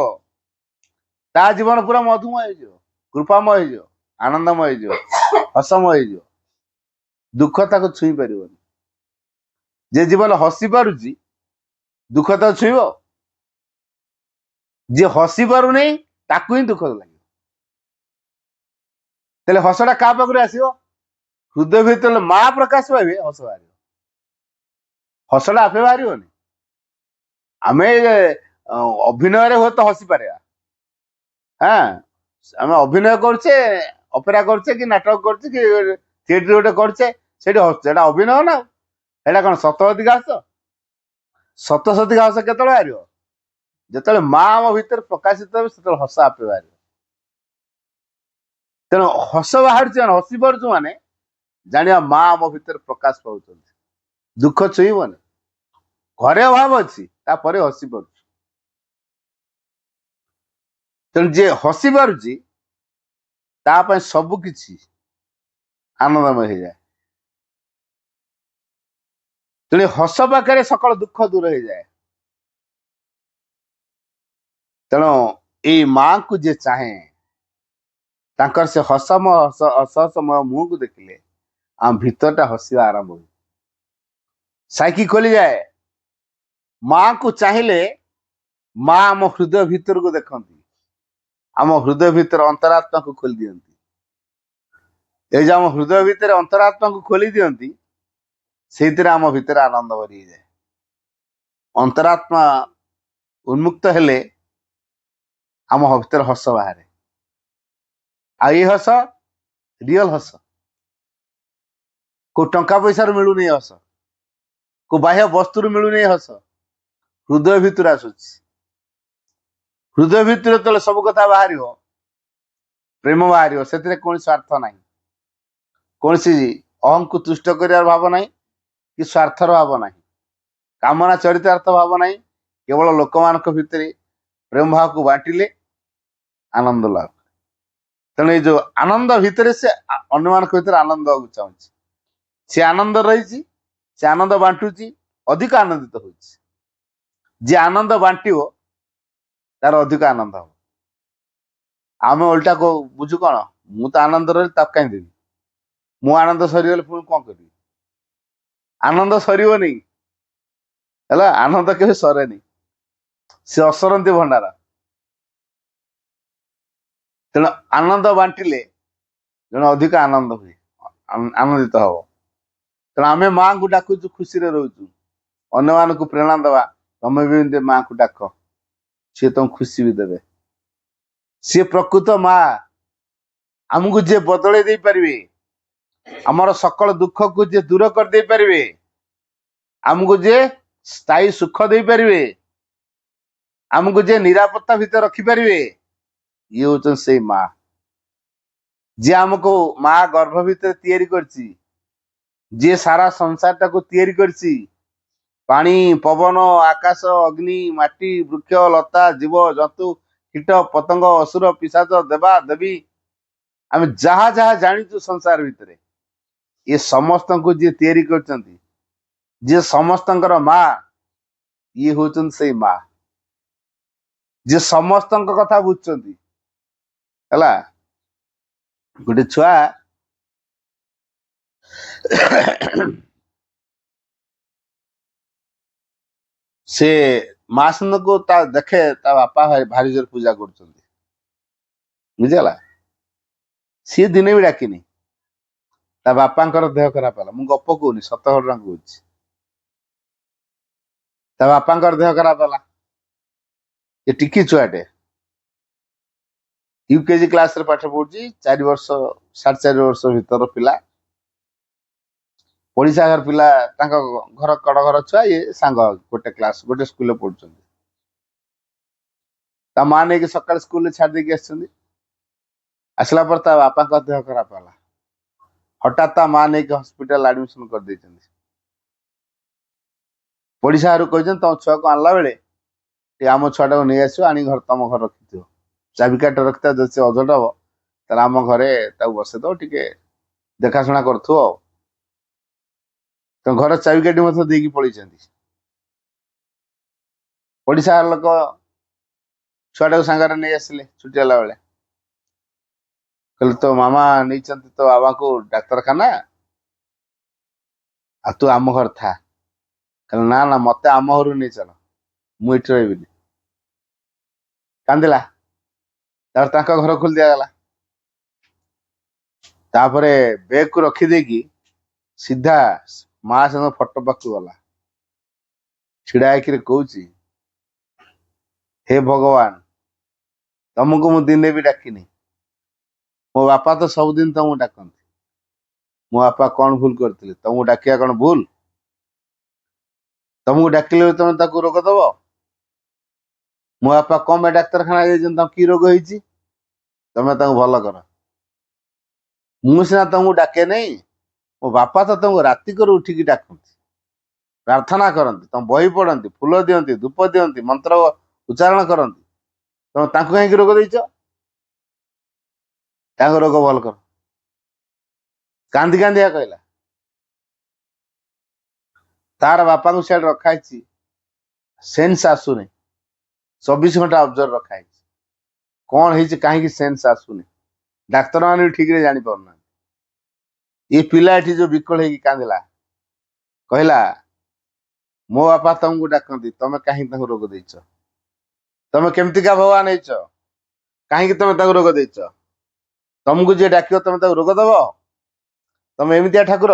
S2: ता जीवन पूरा मधुमय हो कृपामय हो आनंदमय हो हसमय हो दुख ताको छुई पार जे जीवन हसी पारुची दुख तो छुईब जे हसी पार नहीं ताकू ही दुख लगे तेल हसटा क्या पाखु आसो हृदय भीतर माँ प्रकाश पाइबे हस बाहर हसटा आपे बाहर आम अभिनय हुए तो हसी पार हाँ आम अभिनय करचे अपेरा करचे कि नाटक करचे कि थिएटर गोटे करचे से हस अभिनय ना एटा कौन सतसती घास सतसती घास के बाहर जो माँ आम भीतर प्रकाशित हो से हस आपे बाहर तेणु हस बाहर हसी पार्छु माने जानिया माँ आम भीतर प्रकाश पाँच दुख छुईबनी घरे अभाव अच्छी हसी पार तेणु जे हसी पारुची सबकि आनंदमय हो जाए तेणु हस पाखे सकल दुख दूर हो जाए तेणु ये माँ को जे चाहे तांकर से हसमय हसमय मुह को देखिले आम भीतरटा हसवा आरंभ हो साइकी खोली जाए माँ को चाहिए माँ आम हृदय भीतर को देखती आम हृदय भीतर अंतरात्मा को खोली दियंती ये जो आम हृदय भीतर अंतरात्मा को खोली दियंती से आम भीतर आनंद भरी जाए अंतरात्मा उन्मुक्त हेले आम भीतर हस बाहर आई हस रियल हस को टंका पैसा मिलूनी हस को बाह्य वस्तु मिलूनी हस हृदय भीतर आसूच हृदय भीतर जो सब कथा बाहर प्रेम बाहर से कौन स्वार्थ ना कौन अहम को तुष्ट कर भाव ना कि स्वार्थर भाव ना कामना चरितार्थ भाव ना केवल लोक मान भितर प्रेम भाव को बांटिले आनंद लाभ तेणु ये जो आनंद भितर से अन्य मान भीतर आनंद चाहूँ सी आनंद रही से आनंद बांटुची अधिक आनंदित हो जे आनंद बांटो तार अधिक आनंद हम आम उल्टा को बुझु कौन मु तो आनंद रही कहीं देवी मु आनंद सरीगले पुणी कौन करी आनंद सर नहीं है आनंद के सरे नहीं सी असरती भंडार तेणु आनंद बांटिले जन अधिक आनंद हुए आनंदित हम तेणु आम माँ को डाकुचु खुशी रोचु अन्य मान को प्रेरणा दवा तमें भी माँ को डाक सी तुम खुशी भी देवे सी प्रकृत माँ आमको जे बदले दे पारे आमर सकल दुख को जे दूर कर दे पारे आमको जे स्थायी सुख दे पारे आमको जे निरापत्ता भीतर रखिपारे ये हूँ से माँ जे आमको माँ गर्भ भीतर तैयारी करची जे सारा संसार टाको तैयारी करची पानी पवन आकाश अग्नि माटी वृक्ष लता जीव जंतु कीट पतंग असुर पिशाच देवा देवी आम जहाँ जहाँ जाचु संसार भितर ये समस्त को जी तैयारी करचंती जे समस्त माँ ये हूँ से माँ जे समस्त कथा बुझुंती है गोटे छुआ से माँ सन को देखे ता बापा भारी जोर पूजा कर बुझेगा सी दिने भी डाकिनी ता बापांकर देह खराब है मु गप कहूनी सत घटना कहूँ ता बापांकर देह खराब है ये टिकी छुआटे यूकेजी क्लास रे पाठ पढ़ी 4 वर्ष 4.5 वर्ष भीतर पिला पड़िशा घर पिला घर कड़ घर छुआ ये सांग गोटे क्लास गोटे स्कूल पढ़ुं ता माँ नहीं सकाल स्कूल छाड़ देकी आसला पर ता बापा का देह खराब है हठात ता माँ नहीं हॉस्पिटल एडमिशन कर दी पड़िशा घर कह तुम छुआ को आनला बेले आम छुआटा को नहीं आस आनी घर तुम घर रखि चाबिकाठ रखिता जब से अझट हम तार आम घरे बसे दो टे देखाशुना करूँ तो घर चाबिकाठी मत देकी पलि पड़िशा लोक छुआटा को सांगे नहीं आसिले छुट्टी है बेले कहले तो मामा नहीं तो बाबा को डाक्तरखाना आ तू आम घर था कहले ना ना मत आम घर नहीं चल मुझे रही कांदिला घर खोल दिगला तापरे बेग को रखीदे सीधा माँ संग फोटो पाक गला छिड़ा कहूँ हे भगवान तुमको मु दिन भी डाकिनी मो बापा तो सबुदिन तुमको डाकती मो बापा कौन भूल करते तुमको डाकिया कौन भूल तुमको डाकिले तुम रोग दब मो बापा कम डाक्तरखाना कि रोग होती तुम भल कर मुझा तुमको डाके नहीं मो बापा तो तुमको राति कर उठिकी डाकती प्रार्थना करती तुम बही पढ़ती फूल दियंती धूप दियंती मंत्र उच्चारण करती तुम कहीं रोग देच रोग भल कर कांदी कांदी कहला तार बापा को सियाड़ रखाई सेन्स आसुनी 24 घंटा ऑब्जर्व रखाई कौन है कहीं सेन्स आसुनी डाक्तर मैंने भी ठीक जानी पारना ये पिला एठी जो विकल है कांदिला कहला मो बापा तुमको डाकती तुम कहीं रोग देच तुम केमतिका भगवान हो कहीं तुम रोग देच तुमको जी डाक तुम रोग दब तुम एमतिया ठाकुर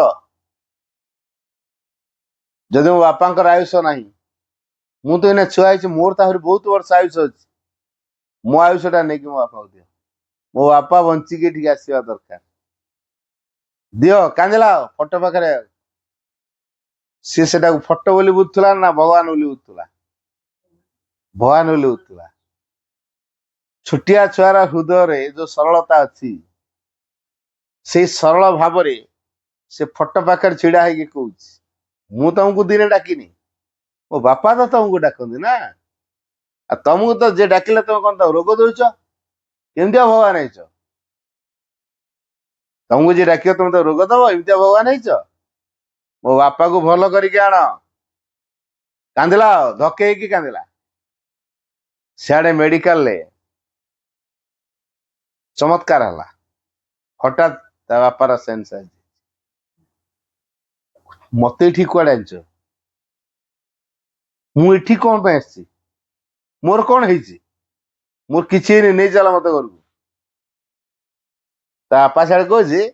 S2: जदि मो बापा आयुष ना मु तो इन्हें छुआ मोर ताहरी बहुत वर्ष आयुष अच्छी मो आयुषटा नहीं मो बापा को दियो मो बापा बंचिकी ठीक आसवा दरकार दियो कांदिला फोटो पाखे सी से फोटो बोली बुझुला ना भगवान बोली बुझुला भगवान बोली बुझुला छुटिया छुआर हृदय जो सरलता अच्छी से सरल भाव से फोटो पाखे छिड़ा है कहूँ मु तुमको दिन डाकिनी मो बापा तो तुमको डाकती ना तुमको तो जे डाकिले तुम कौन रोग दौच केमतिया भगवान हो तुमको जी डाक तुम तो रोग दब एमतिया भगवान हो मो बापा को भल करके आण कांदिला धके कांदिला सियाड़े मेडिकल चमत्कार है हठात ता बापार सेन्स आ मत कड़े आनच मुठी कौन पे आसी मोर कौन है मोर किसी नहीं चल मत घर को बापा सियाड़े कहे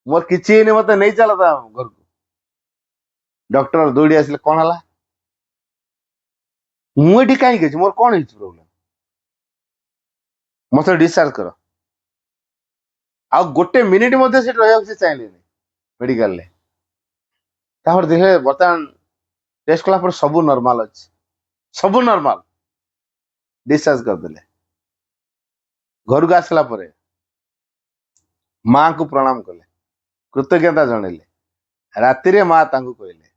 S2: मोर किसी मत नहीं चल घर को डॉक्टर दौड़ी आसिले कौन है मुझे कहीं मोर कौन है प्रोब्लेम मत डिस्चार्ज कर आ गोटे मिनिट से रहा चाहिए मेडिकल देखे बर्तमान टेस्ट कला सब नॉर्मल अच्छे सब नॉर्मल डिस्चार्ज करदे घर को आसला माँ को प्रणाम कले कृतज्ञता जनइले राति माँ कहले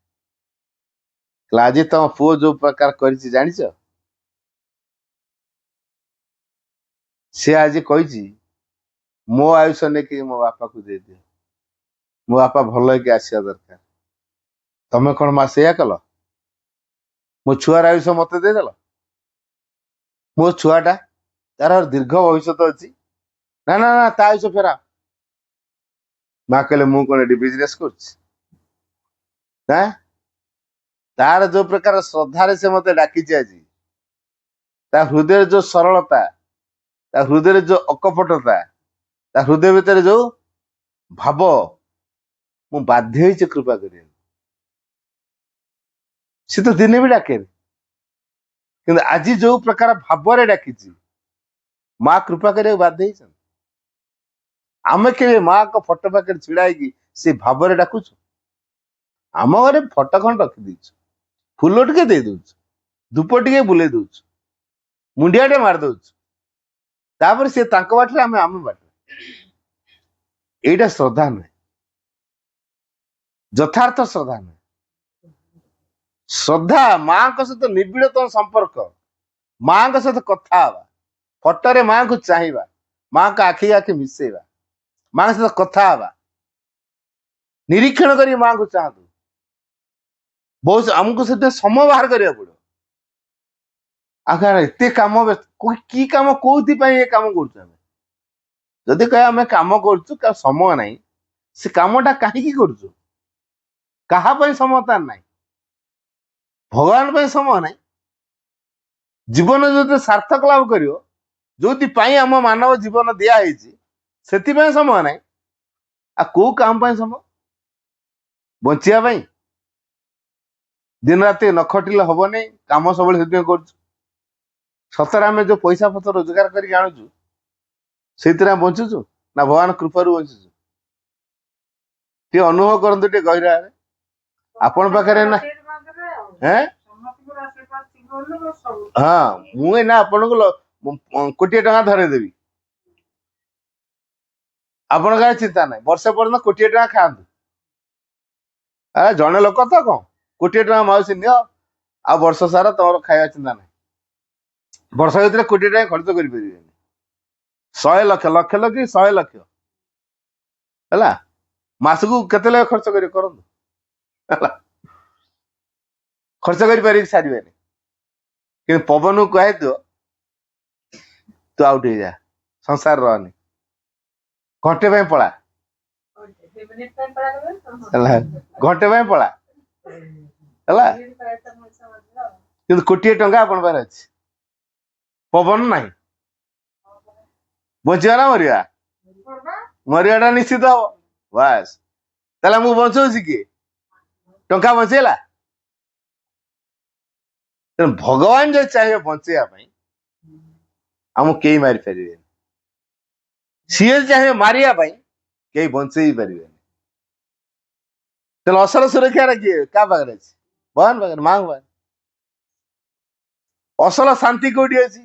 S2: आज तुम पुओ जो प्रकार कर जान सी आज कही मो आयुष नहीं मो बापा को दे दियो मो बापा भल हो आसवा दरकार तमें कौन माँ से कल मो छुआर आयुष मत देदेल मो छुआटा तार दीर्घ भविष्य अच्छी ना ना ना ता आयुष फेरा माँ कहले मु कौन ये बिजनेस कर तार जो प्रकार श्रद्धार से मत डाकी आज ता हृदय जो सरलता ता हृदय जो अकपटता ता हृदय भितर जो भाव मु बाध्य कृपा कर सी तो दिने भी डाके कि आज जो प्रकार भाव डाकी माँ कृपा कर बाध्य आम के माँ को फोटो पाखे छिड़ा से भाव डाकुच आम घरे फटो खंड रखी देछु फूल टिके दे दउछु धूप टिके बुले दउछु मुंडिया टे मार दउछु तापर से तांको बाटरे आम आम बाटरे एटा श्रद्धा नुहे यथार्थ श्रद्धा नुहे श्रद्धा माँ सहित निबिड़तम संपर्क माँ सहित कथा हवा फटोरे माँ को चाहिए माँ को आखि आखि मिसेवा माँ सहित कथा हवा निरीक्षण करी माँ को चाहतु बहुत आमको से समय बाहर करिया पड़ो आखिर एते काम की काम कोथि ये काम करूँ जदि कह आम कम कर समय ना से कामटा कहीं करूँ क्या समय तार ना भगवान पे समय ना जीवन जो सार्थक लाभ कर जो आम मानव जीवन दिखाई से समय ना आ कौ काम समय बचापी दिन रात न खटिले हम नहीं कम सब कर सतर आम जो पैसा पत्र रोजगार करके आणुचु से बंचुचु ना भगवान कृपारू बंचुचु टे अनुभव करते टे गहरा आपण पाखे ना हैं हाँ मुझे ना आपण को कोटी टका धरेदेवी आपण का चिंता ना वर्ष पर्यटन कोटी टका खातु अरे जड़े लोक तो कौन कोटी टका माउसी नि आ वर्ष सारा तुम खाया चिंता ना वर्ष भर कोटी टका खर्च कर 100 लक्ष लक्ष लक्ष 100 लक्ष है मासकू केते लक्ष खर्च कर खर्च कर सारे कि पवन को कहे तू आउट हो जा संसार रहनी घंटे पड़ा घंटे पड़ा है कोटी टंका आपण पारे अछि पवन ना बचिया ना मरिया मरियाटा निश्चित हम बस ताला मु बचाऊँ किए टंका बचेला भगवान जो चाहिए बचेवाई आम कई मारी पारे सी चाहिए मारिया कई बचे पारे असल सुरक्षा किए क्या पाखे अच्छी भगवान पाखे माँ पाखे असल शांति कौटी अच्छी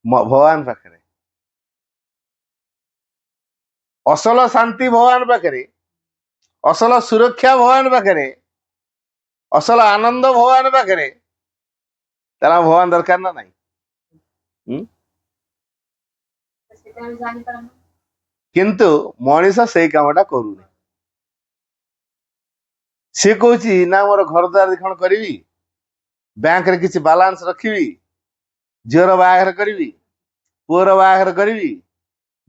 S2: भगवान पाखे असल शांति भगवान पाखे असल सुरक्षा भगवान पाखे असल आनंद भगवान पाखे तारा भगवान दरकार ना नहीं किंतु मनीष से कामटा करूनी सी कहूँ ना मोर घर द्वार दिखण करी बैंक रे किसी बालांस रखी झीर बाहर करी पुअर बाहर करी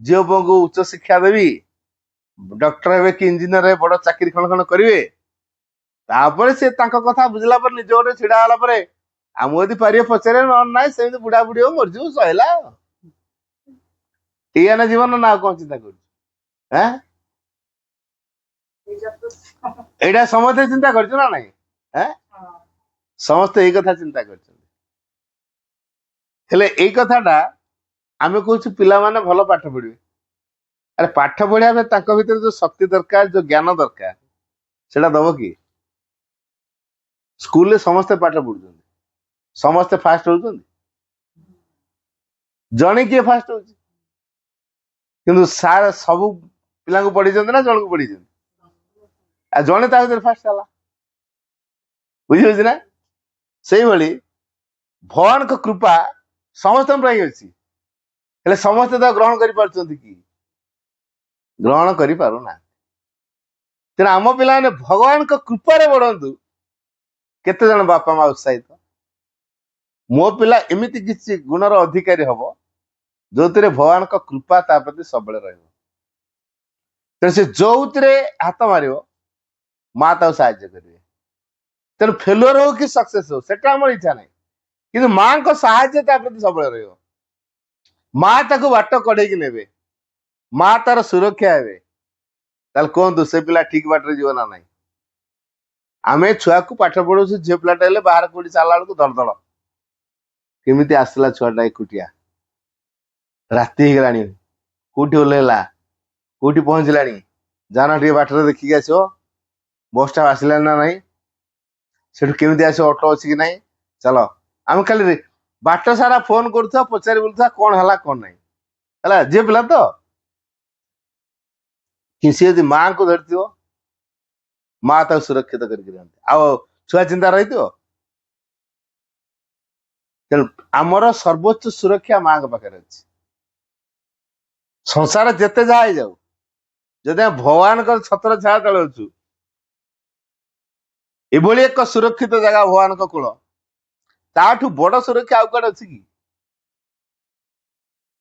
S2: झील पुओ को उच्च शिक्षा देवी डॉक्टर हे कि इंजीनियर हे बड़ चाकरी खण खण करेंगे तापर से कथा बुझला पर निज गोटे छिड़ा होला पर आम यदि पारे पचारे ना से बुढ़ा बुढ़ी हो मरजू सहला या ना जीवन ना कौन चिंता कर एटा समस्ते चिंता कर ना नहीं समस्ते यही कथा चिंता कर कथाटा आम कहूँ पिला माने भल पाठ पढ़े अरे पाठ पढ़िया भीतर जो शक्ति दरकार जो ज्ञान दरकार सेटा दब कि स्कूल समस्ते पाठ पढ़ुं समस्ते फास्ट हो जड़े किए फास्ट हो सार सब पिला पढ़ी ना जन को पढ़ी जड़े फास्ट है बुझे ना से भली भगवान को कृपा समस्त अच्छी समस्ते ग्रहण कर ग्रहण कर पारुना तेना आम पिला भगवान को कृपारे बढ़ंतु केते जन बापा माँ उत्साहित मो पिला एमती किसी गुणर अधिकारी हम जो भगवान को कृपा ता प्रति सब से जो हाथ मार माँ ता साहाଯ୍य करेंगे तेणु फेलुअर हो कि सक्सेस हो सेटा आम इच्छा ना कि माँ को साहाଯ୍य ता प्रति सब माँ ताको बाट कड़े ने माँ तार सुरक्षा हे कहतु से पिला ठीक बाटर जीव ना ना आम छुआ को पाठ पढ़ू झील पिलाटा बाहर कौटी चला बेलू धड़धड़ केमी आसला छुआटा एकुटिया राति होगा कौटी ओह्लैला कौटी पहुंचला जाना टे बाटर देखिक आस ବସ୍ଟା ଆସିଲା ନା ନାହିଁ, ସେଠୁ କେମିତି ଆସିବ, ଅଟୋ ଅଛି କି ନାହିଁ, ଚାଲ। ଆମେ ଖାଲି ବାଟ ସାରା ଫୋନ କରୁଥିବା, ପଚାରି ବୁଲୁଥିବା କଣ ହେଲା କଣ ନାହିଁ ହେଲା। ଝିଅ ପିଲା ତ, କି ସିଏ ଯଦି ମାଆଙ୍କୁ ଧରିଥିବ, ମା ତାକୁ ସୁରକ୍ଷିତ କରିକି ରହନ୍ତି, ଆଉ ଛୁଆ ଚିନ୍ତା ରହିଥିବ। ତେଣୁ ଆମର ସର୍ବୋଚ୍ଚ ସୁରକ୍ଷା ମାଙ୍କ ପାଖରେ ଅଛି। ସଂସାର ଯେତେ ଯାହା ହେଇଯାଉ, ଯଦି ଆମେ ଭଗବାନଙ୍କର ଛତ୍ର ଛାୟା ତଳେ ଅଛୁ, ଏଭଳି ଏକ ସୁରକ୍ଷିତ ଜାଗା ଭଗବାନଙ୍କ କୂଳ, ତାଠୁ ବଡ ସୁରକ୍ଷା ଆଉ କୁଆଡେ ଅଛି କି?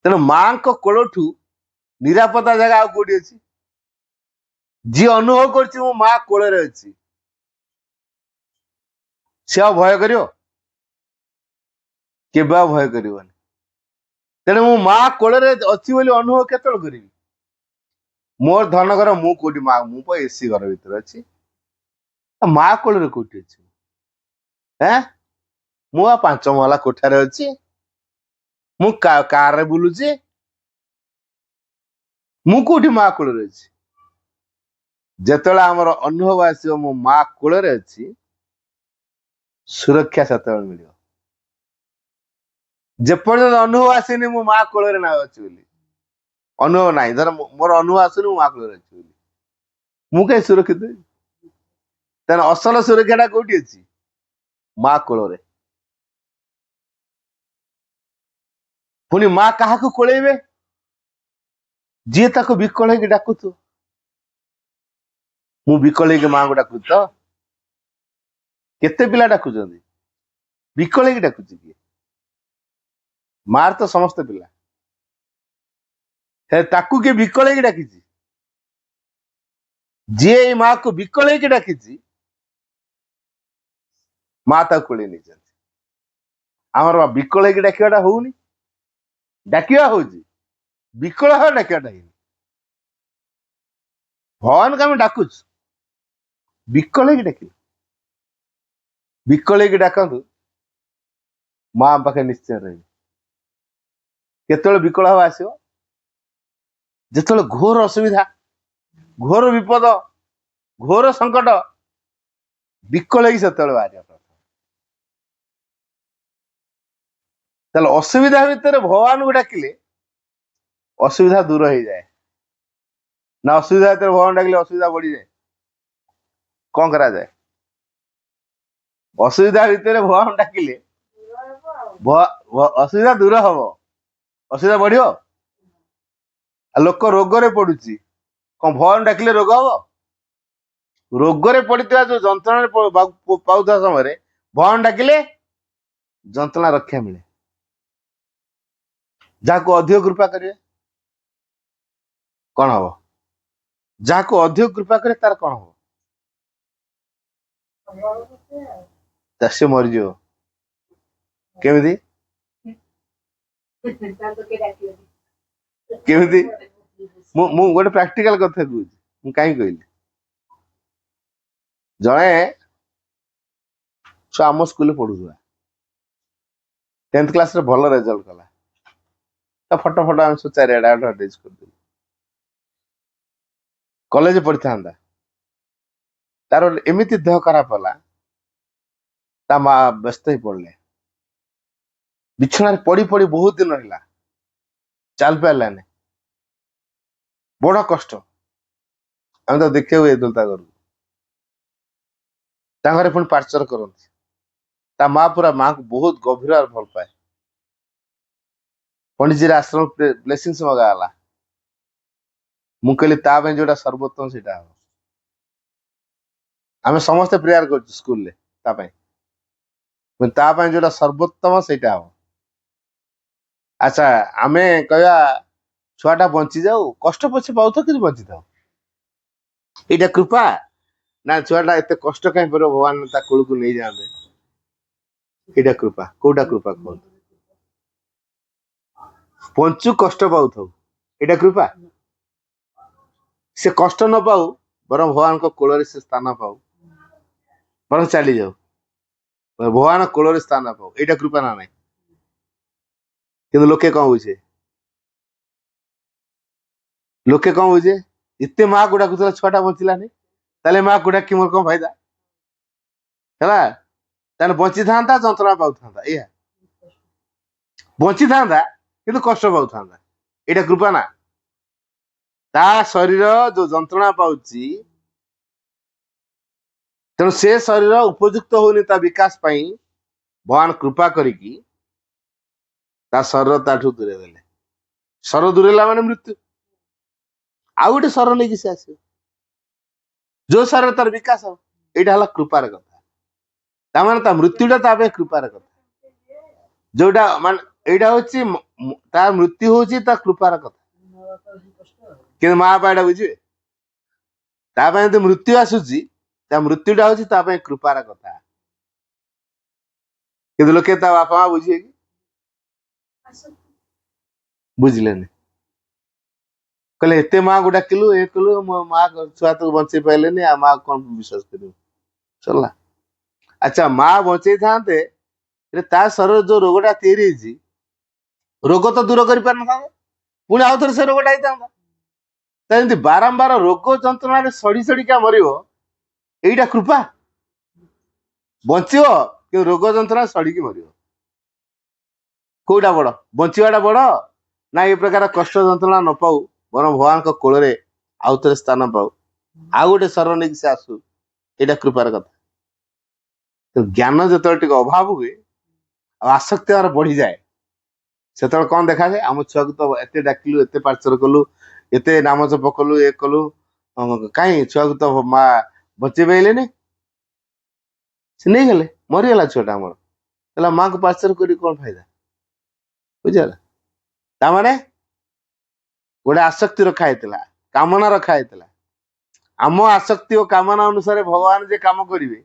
S2: ତେଣୁ ମାଙ୍କ କୋଳଠୁ ନିରାପତ୍ତା ଜାଗା ଆଉ କୋଉଠି ଅଛି? ଯିଏ ଅନୁଭବ କରୁଛି ମୋ ମା କୋଳରେ ଅଛି, ସେ ଆଉ ଭୟ କରିବ? କେବେ ଆଉ ଭୟ କରିବନି। ତେଣୁ ମୁଁ ମା କୋଳରେ ଅଛି ବୋଲି ଅନୁଭବ କେତେବେଳେ କରିବି? ମୋର ଧନ ଘର, ମୁଁ କୋଉଠି ମା, ମୁଁ ପା ଏସି ଘର ଭିତରେ ଅଛି, ମା କୋଳରେ କୋଉଠି ଅଛି? ମୁଁ ଆଉ 5 ମହଲା କୋଠାରେ ଅଛି, ମୁଁ କାରରେ ବୁଲୁଛି, ମୁଁ କୋଉଠି ମା କୋଳରେ ଅଛି? ଯେତେବେଳେ ଆମର ଅନୁଭବ ଆସିବ ମୁଁ ମା କୋଳରେ ଅଛି, ସୁରକ୍ଷା ସେତେବେଳେ ମିଳିବ। ଯେପର୍ଯ୍ୟନ୍ତ ଅନୁଭବ ଆସିନି ମୁଁ ମା କୋଳରେ ନା ଅଛି ବୋଲି, ଅନୁଭବ ନାହିଁ, ଧର ମୋର ଅନୁଭବ ଆସୁନି ମୁଁ ମା କୋଳରେ ଅଛି ବୋଲି, ମୁଁ କାହିଁ ସୁରକ୍ଷିତ ହେବି? ତାହେଲେ ଅସଲ ସୁରକ୍ଷାଟା କୋଉଠି ଅଛି? ମା କୋଳରେ। ପୁଣି ମା କାହାକୁ କୋଳେଇବେ? ଯିଏ ତାକୁ ବିକଳ ହେଇକି ଡାକୁଥିବ। ମୁଁ ବିକଳ ହେଇକି ମାଙ୍କୁ ଡାକୁଛି ତ? କେତେ ପିଲା ଡାକୁଛନ୍ତି, ବିକଳ ହେଇକି ଡାକୁଛି କିଏ? ମାର ତ ସମସ୍ତେ ପିଲା, ତାକୁ କିଏ ବିକଳ ହେଇକି ଡାକିଛି? ଯିଏ ଏଇ ମାକୁ ବିକଳ ହେଇକି ଡାକିଛି, ମା ତାକୁ କୋଳେଇ ନେଇଛନ୍ତି। ଆମର ବିକଳ ହେଇକି ଡାକିବାଟା ହଉନି, ଡାକିବା ହଉଛି, ବିକଳ ହେବା ଡାକିବାଟା ହେଇନି। ଭଗବାନଙ୍କୁ ଆମେ ଡାକୁଛୁ, ବିକଳ ହେଇକି ଡାକିବୁ। ବିକଳ ହେଇକି ଡାକନ୍ତୁ, ମା ପାଖେ ନିଶ୍ଚୟ ରହିବେ। କେତେବେଳେ ବିକଳ ହବା ଆସିବ? ଯେତେବେଳେ ଘୋର ଅସୁବିଧା, ଘୋର ବିପଦ, ଘୋର ସଙ୍କଟ, ବିକଳ ହେଇକି ସେତେବେଳେ ବାହାରିବା। ତାହେଲେ ଅସୁବିଧା ଭିତରେ ଭଗବାନଙ୍କୁ ଡାକିଲେ ଅସୁବିଧା ଦୂର ହେଇଯାଏ ନା? ଅସୁବିଧା ଭିତରେ ଭଗବାନ ଡାକିଲେ ଅସୁବିଧା ବଢିଯାଏ? କଣ କରାଯାଏ? ଅସୁବିଧା ଭିତରେ ଭଗବାନ ଡାକିଲେ ଅସୁବିଧା ଦୂର ହବ, ଅସୁବିଧା ବଢିବ। ଲୋକ ରୋଗରେ ପଡୁଛି, କଣ ଭଗବାନ ଡାକିଲେ ରୋଗ ହବ? ରୋଗରେ ପଡିଥିବା ଯୋଉ ଯନ୍ତ୍ରଣାରେ ପାଉଥିବା ସମୟରେ ଭଗବାନ ଡାକିଲେ ଯନ୍ତ୍ରଣା ରକ୍ଷା ମିଳେ। ଯାହାକୁ ଅଧିକ କୃପା କରିବେ କଣ ହବ? ଯାହାକୁ ଅଧିକ କୃପା କରେ ତାର କଣ ହବ? ସେ ମରିଯିବ। କେମିତି? କେମିତି? ମୁଁ ଗୋଟେ ପ୍ରାକ୍ଟିକାଲ କଥା କହୁଛି, ମୁଁ କାହିଁକି କହିଲି। ଜଣେ ଛୁଆ ଆମ ସ୍କୁଲରେ ପଢୁଥିଲା, 10th କ୍ଲାସରେ ଭଲ ରେଜଲ୍ଟ କଲା, ତା ଫଟୋ ଆମେ ସବୁ ଚାରିଆଡେ ଆଡଭର୍ଟାଇଜ କରିଦେଲୁ। କଲେଜ ପଢିଥାନ୍ତା, ତାର ଏମିତି ଦେହ ଖରାପ ହେଲା, ତା ମା ବ୍ୟସ୍ତ ହେଇ ପଡିଲେ, ବିଛଣାରେ ପଡି ପଡି ବହୁତ ଦିନ ହେଲା, ଚାଲି ପାରିଲାନି, ବଡ କଷ୍ଟ। ଆମେ ତ ଦେଖିବାକୁ ଯାଇଥିଲୁ ତା ଘରକୁ, ତା ଘରେ ପୁଣି ପାର୍ଚର କରନ୍ତି। ତା ମା ପୁରା ମାଙ୍କୁ ବହୁତ ଗଭୀର ଭଲ ପାଏ। ପଣ୍ଡିତଜୀର ଆଶ୍ରମ ବ୍ଲେସିଂସ ମଗା ହେଲା। ମୁଁ କହିଲି ତା ପାଇଁ ଯୋଉଟା ସର୍ବୋତ୍ତମ ସେଇଟା ହବ। ଆମେ ସମସ୍ତେ ପ୍ରେୟାର କରୁଛୁ ସ୍କୁଲରେ ତା ପାଇଁ, ତା ପାଇଁ ଯୋଉଟା ସର୍ବୋତ୍ତମ ସେଇଟା ହବ। ଆଚ୍ଛା, ଆମେ କହିବା ଛୁଆଟା ବଞ୍ଚି ଯାଉ, କଷ୍ଟ ପଛେ ପାଉଥାଉ କିନ୍ତୁ ବଞ୍ଚିଥାଉ, ଏଇଟା କୃପା ନା? ଛୁଆଟା ଏତେ କଷ୍ଟ କାହିଁ ପରିବ, ଭଗବାନ ତା କୋଳକୁ ନେଇଯାଆନ୍ତେ, ଏଇଟା କୃପା। କୋଉଟା କୃପା କୁହନ୍ତୁ? ବଞ୍ଚୁ କଷ୍ଟ ପାଉଥାଉ, ଏଇଟା କୃପା? ସେ କଷ୍ଟ ନ ପାଉ, ବରଂ ଭଗବାନଙ୍କ କୋଳରେ ସେ ସ୍ଥାନ ପାଉ, ବରଂ ଚାଲିଯାଉ, ଭଗବାନ କୋଳରେ ସ୍ଥାନ ପାଉ, ଏଇଟା କୃପା ନା ନାହିଁ? କିନ୍ତୁ ଲୋକେ କଣ ବୁଝେ? ଲୋକେ କଣ ବୁଝେ? ଏତେ ମା କୁ ଡାକୁଥିଲା, ଛୁଆଟା ବଞ୍ଚିଲାନି, ताले माँ को डाकी मोर कौन फायदा है ताले बची था जंत्रणा पाऊ था या बची था कि कष्ट पाऊ था यहाँ कृपा ना ता शरीर जो जंत्रणा पाउची तेणु से शरीर उपयुक्त होनी ता विकास पाई भगवान कृपा करिकी ता शरीर ताठू दूरे देले शरीर दूरेला माने मृत्यु आउ गोटे शरीर नहीं से आस जो शरीर तार विकास हो यहाँ है कृपार कथा ताने ता मृत्युटा तापे कृपार कथा जोटा मान यहाँ हूँ तार मृत्यु हूँ ता कृपार कथा कि माँ बापा यहाँ बुझे तापाई जो मृत्यु आसूची ता मृत्युटा हूँ तापाई कृपार कथा कि लोके ता बापा माँ बुझे कि बुझले कहले एते माँ को डाकिलु ये कलु मो माँ छुआ तो बंचे पाइले आ माँ कौन विश्वास कर चलला अच्छा माँ बचे था ता शरीर जो रोगटा तैयारी रोग तो दूर कर पार ना पुणी आउ थे से रोगटा होता बारंबार रोग जंत्रणा सड़ी सड़िका मर यहीटा कृपा बचो कि रोग जंत्रणा सड़िकी मर कौटा बड़ बचाटा बड़ ना ये प्रकार कष्ट जंत्रणा न पाऊ बर भगवान कोल आउ थे स्थान पाऊ आउ गोटे शरण नहीं से आसू यहाँ कृपार कथा तो ज्ञान जो अभाव हुए आसक्ति आर बढ़ी जाए से कौन देखा जाए आम छुआ को तो एत डाकिलु एत पार्चर कलु एत नाम जप कलु ये कलु कहीं छुआ को तो माँ बचे पाइले से नहीं गले मरीगला छुआटा आमर माँ को पार्चर कर कौन फायदा बुझल ताने गोटे आसक्ति रखा है कामना रखा है आम आसक्ति और कामना अनुसार भगवान जे काम करेंगे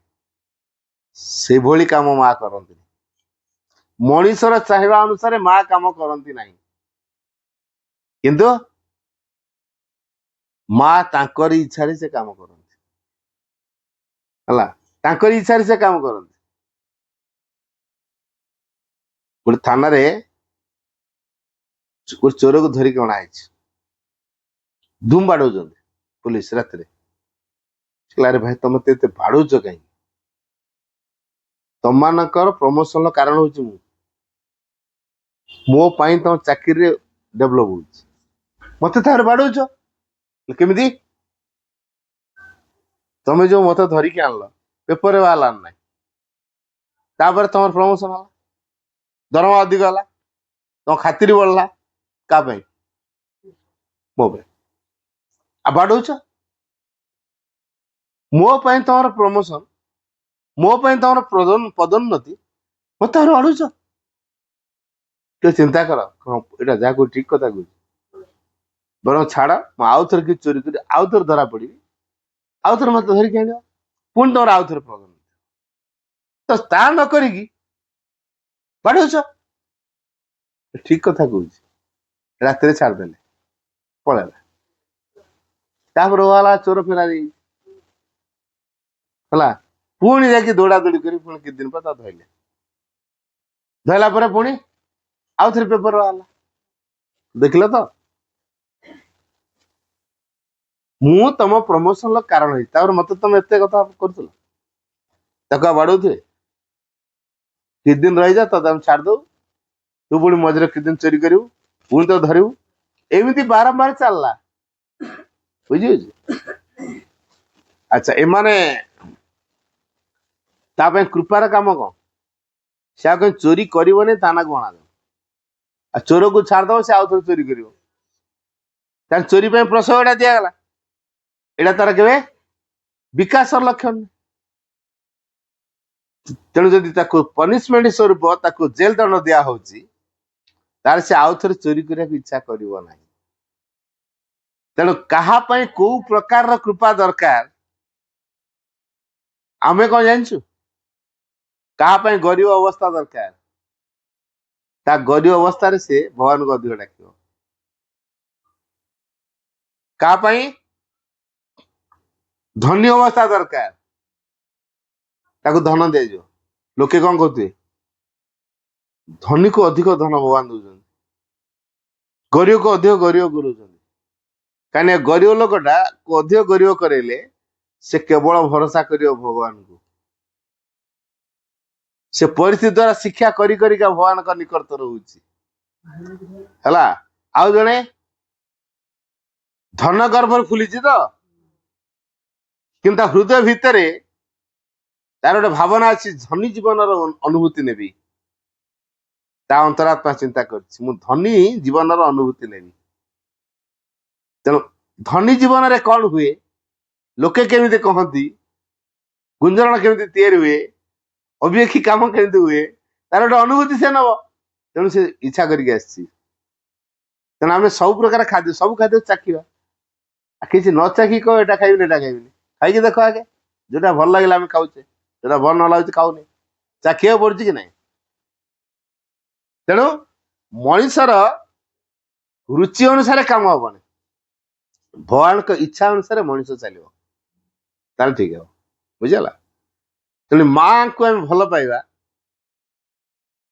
S2: से भली काम माँ करती मनीषर चाहवा अनुसार माँ काम करती ना किंतु माँ तांकर इच्छा से काम करती तांकर इच्छा से काम करती गोटे थाना रे गोटे चोर को धरिक अणाई धूम बाड़ौ पुलिस रात अरे भाई तुम तो बाड़ौच कहीं तुम प्रमोशन कारण हूँ मो पाई तुम चाकरी डेभलप हो मत बाड़ौच केमी तुम्हें जो मत धरिकी आनल पेपर बाहर ना तापर तुम प्रमोशन है दरमा अधिक है तुम खातिर बढ़ला क्या मो बाड़ौच मो तुम प्रमोशन मो तुम पदोन्नति मत बाड़ौच चिंता कर यहाँ जहाँ ठीक कथा कह बर छाड़ आउ थे कि चोरी कर आउ थे धरा पड़ी आउ थे मत धरिकी आण पुणी तुम आउ थे पदोन्नति तो ता न करी बाड़ौच ठीक कथा कह रात छाड़दे पलैला तापर वाला चोर फेरारी है पुणी जाकि दौड़ा दौड़ी कर कित दिन पर धरले धरला पुणी आउ थे पेपर बाहर देखल तो मु तुम प्रमोशन कारण है मत तुम एत कथा कर बाड़ौ थे कित दिन रही जा तो छाड़ दो तू पुणी मझे कित दिन चोरी करू पुणी तो धरू एमती बारंबार चलला बुझे अच्छा एमाने कृपार काम कौन से कहीं चोरी करना गणा आ चोर को छाड़द से आउ थे चोरी कर चोरी प्रसवटा दिगला यहाँ तार के विकास लक्षण तेणु जदि पनिशमेंट स्वरूप जेल दंड दिया तार से आउ थे चोरी करने की इच्छा करना तेणु कहापाई कौ प्रकार कृपा दरकार आमे कौन जानचु कहापाई गरीब अवस्था दरकार ता गरीब अवस्था से भगवान को अधिक डाक कहापाई धनी अवस्था दरकार ताको धन दिया लोके कौन कहते धनी को अधिक धन भगवान दौरान गरीब को अधिक गरीब करुँच कहीं गरीब लोकटा को अधिक गरीब करेले से केवल भरोसा करियो भगवान को से परिस्थिति द्वारा शिक्षा करी करी का भगवान का निकट रहउची हला आउ जणे धन गर्भ फुलिची तो किंतु हृदय भितर तार गोटे भावना अच्छी धनी जीवन अनुभूति नेबी ता अंतरात्मा चिंता करछि मु धनी जीवन अनुभूति नेबी तेणु धनी जीवन रे कौन हुए लोके केमिति कहती गुंजरण केमिति तैयारी हुए अभियक्षी काम केमिति हुए तार गोटे अनुभूति से नब तेणु से इच्छा करके आसी तेणु आम सब प्रकार खाद्य सब खाद्य चाखिबा किसी न चाखी कह एटा खाइबी एटा खाइबी खाई देख आगे जोटा भल लगे आम खाऊे जोटा भल न लगे खाऊनी चाखिया पड़ुଛି कि नहीं तेणु मनुष्यर रुचि अनुसार काम हबनी भगवान को इच्छा अनुसार मनुष्य चलो ताल ठीक है बुझला तेणु माँ को आम भल पाइबा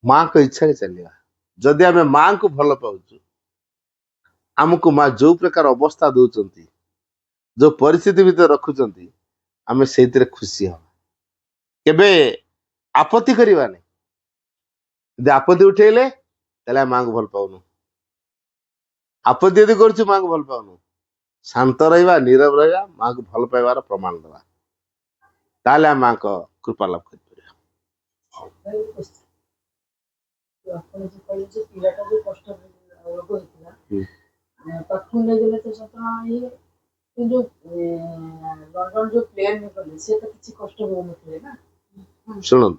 S2: माँ को इच्छा के चलिए जदि आम माँ को भल पाउछु आमको माँ जो प्रकार अवस्था दौरान जो परिस्थिति भीतर रखुचंती आमे से खुशी हम केबे आपत्ति करवानी यदि आपत्ति उठेले ताले माँ को भल पाऊनु आपत्ति यदि करूँ माँ को भल पाऊनु शांत रहा नीरव रहा माँ को भल पाइबार प्रमाण दवा ताले माँ को कृपा लाभ कर शुणु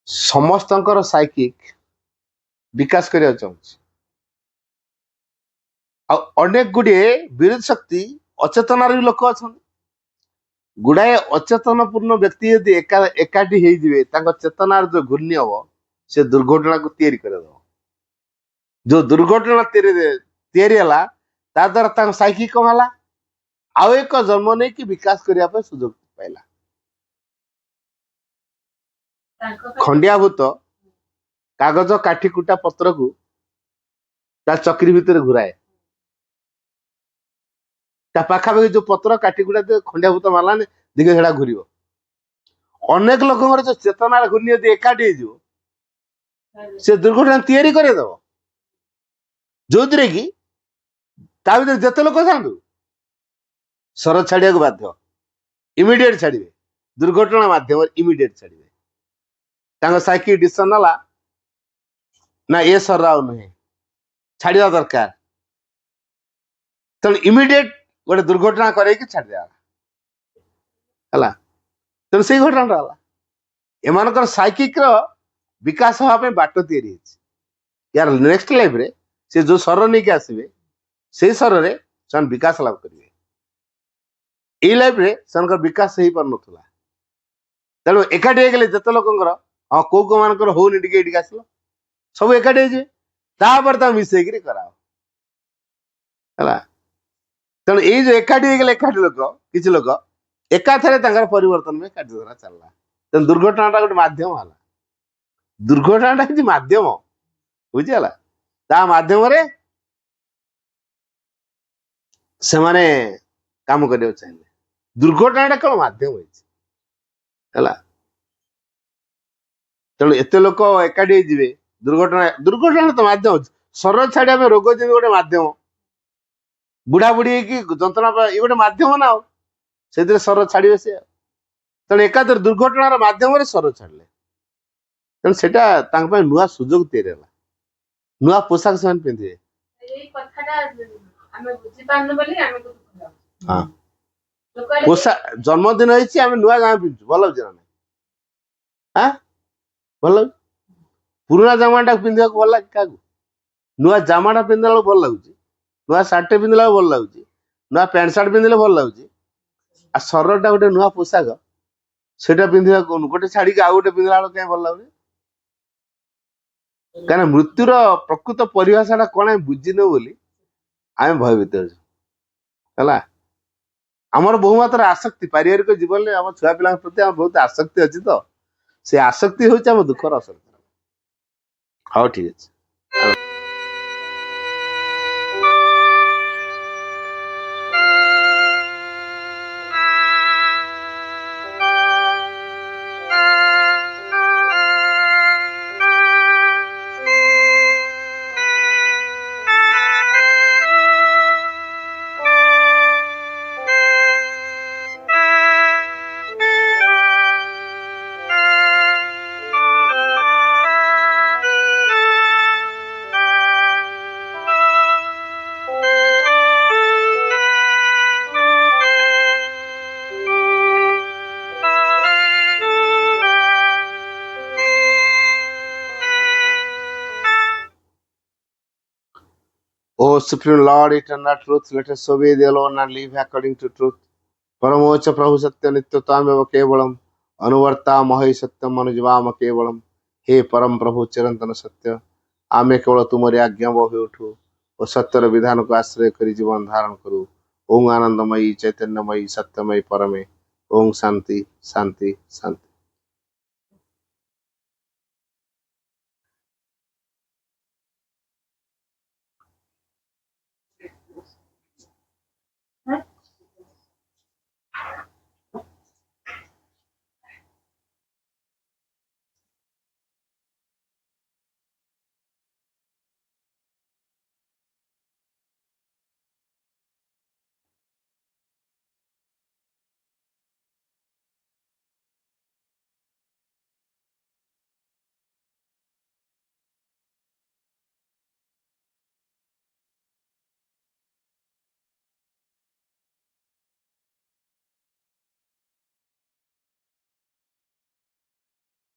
S2: समस्त साइकिक विकास करने चाहूँ अनेक गुड़े विरोध शक्ति अचेतनार भी लोक अच्छा गुड़ाए अचेतन पूर्ण व्यक्ति यदि एकाठी हो चेतनार जो घूर्णी हम से दुर्घटना को तैयारी कर जो दुर्घटना तैयारी ता द्वारा साइकी कौन है आउ एक जन्म नहीं कि विकास करने सुजोग पाइला खंडियाभूत कागज काठी कुटा पत्र को चक्री भितर घुराए पाखापाखि जो पत्र काटी कुटा खंडियाभूत मारलानी दिखे से घूर अनेक लोक जो चेतनार घूर्णी यदि एकाठी हो से दुर्घटना तैयारी करदेव जो थी कि ता भर जिते लोक था सर छाड़िया बाध्य इमिडिएट छाड़े दुर्घटना माध्यम इमिडिएट छाड़े साइकिल डिसीजन नाला ना ये सर आउ नुहे छाड़ा दरकार तेणु इमिडिएट गोटे दुर्घटना करके छाड़देला तेणु से घटना एम साइकिक विकास हाँपे बाट तैयारी यार नेक्स्ट लाइफ रे से जो सर नहीं आसवे से सर रे से विकास लाभ करेंगे ये लाइफ रे से विकास हो पार ना तेणु एकाठी होगले जिते लोकर हाँ कौ कौ मान होनी टे आसल सब एकाठी हो मिसेक कराओ तेणु ये जो एकाठी होगले एकाठी लोक किसी लोक एकाथरे परिवर्तन में कार्यधारा चलला तेणु दुर्घटना गोटे मध्यम है दुर्घटना कि मध्यम बुझीगला ता मध्यम से माने काम करने चाहिए दुर्घटना कौन मध्यम है तेणु एत लोक एकाठी हो दुर्घटना तो मध्यम सर छाड़ी आम रोग जमी गोटे मध्यम बुढ़ा बुढ़ी जंत्रणा ये गोटे मध्यम ना से सर छाड़े से तेणु एकाधर दुर्घटनार मध्यम सर छाड़े तेणु से नुआ सुजोग तैयारी नुआ पोशाक से पिंधे जन्मदिन होम नुआ जामा पिंधु भल लगे ना हाँ भल पुराना जामाटा पिंधा भल लगे क्या नुआ जामाटा पिंधला भल लगुच नुआ सार्ट पिंधला भल लगुच नुआ पैंट सार्ट पिंधले भल लगुच आ सरटा गोटे नुआ पोशाक से पिंधा कौन गोटे छाड़ी आउ गोटे पिंधला कहीं भल लगुनि क्या मृत्युर प्रकृत परिभाषा कौन बुझीन बोली आम भयभीत है आमर बहु मात्र आसक्ति पारिवारिक जीवन में आम छुआ पिला प्रति आम बहुत आसक्ति अच्छी तो से आसक्ति हूँ दुखर असर हाँ ठीक है O Supreme Lord, eternal truth, let us obey the alone and live according to truth. परमोच्च प्रभु सत्य नित्यतामेव केवलम अनुवर्ता महि सत्यम अनुजवाम केवलम। हे परम प्रभु चिरंतन सत्य, आमे केवल तुमरी आज्ञा बही उठू और सत्यर विधान को आश्रय करी जीवन धारण करू। ओं आनंदमयी चैतन्यमयी सत्यमयी परमे। ओं शांति शांति शांति।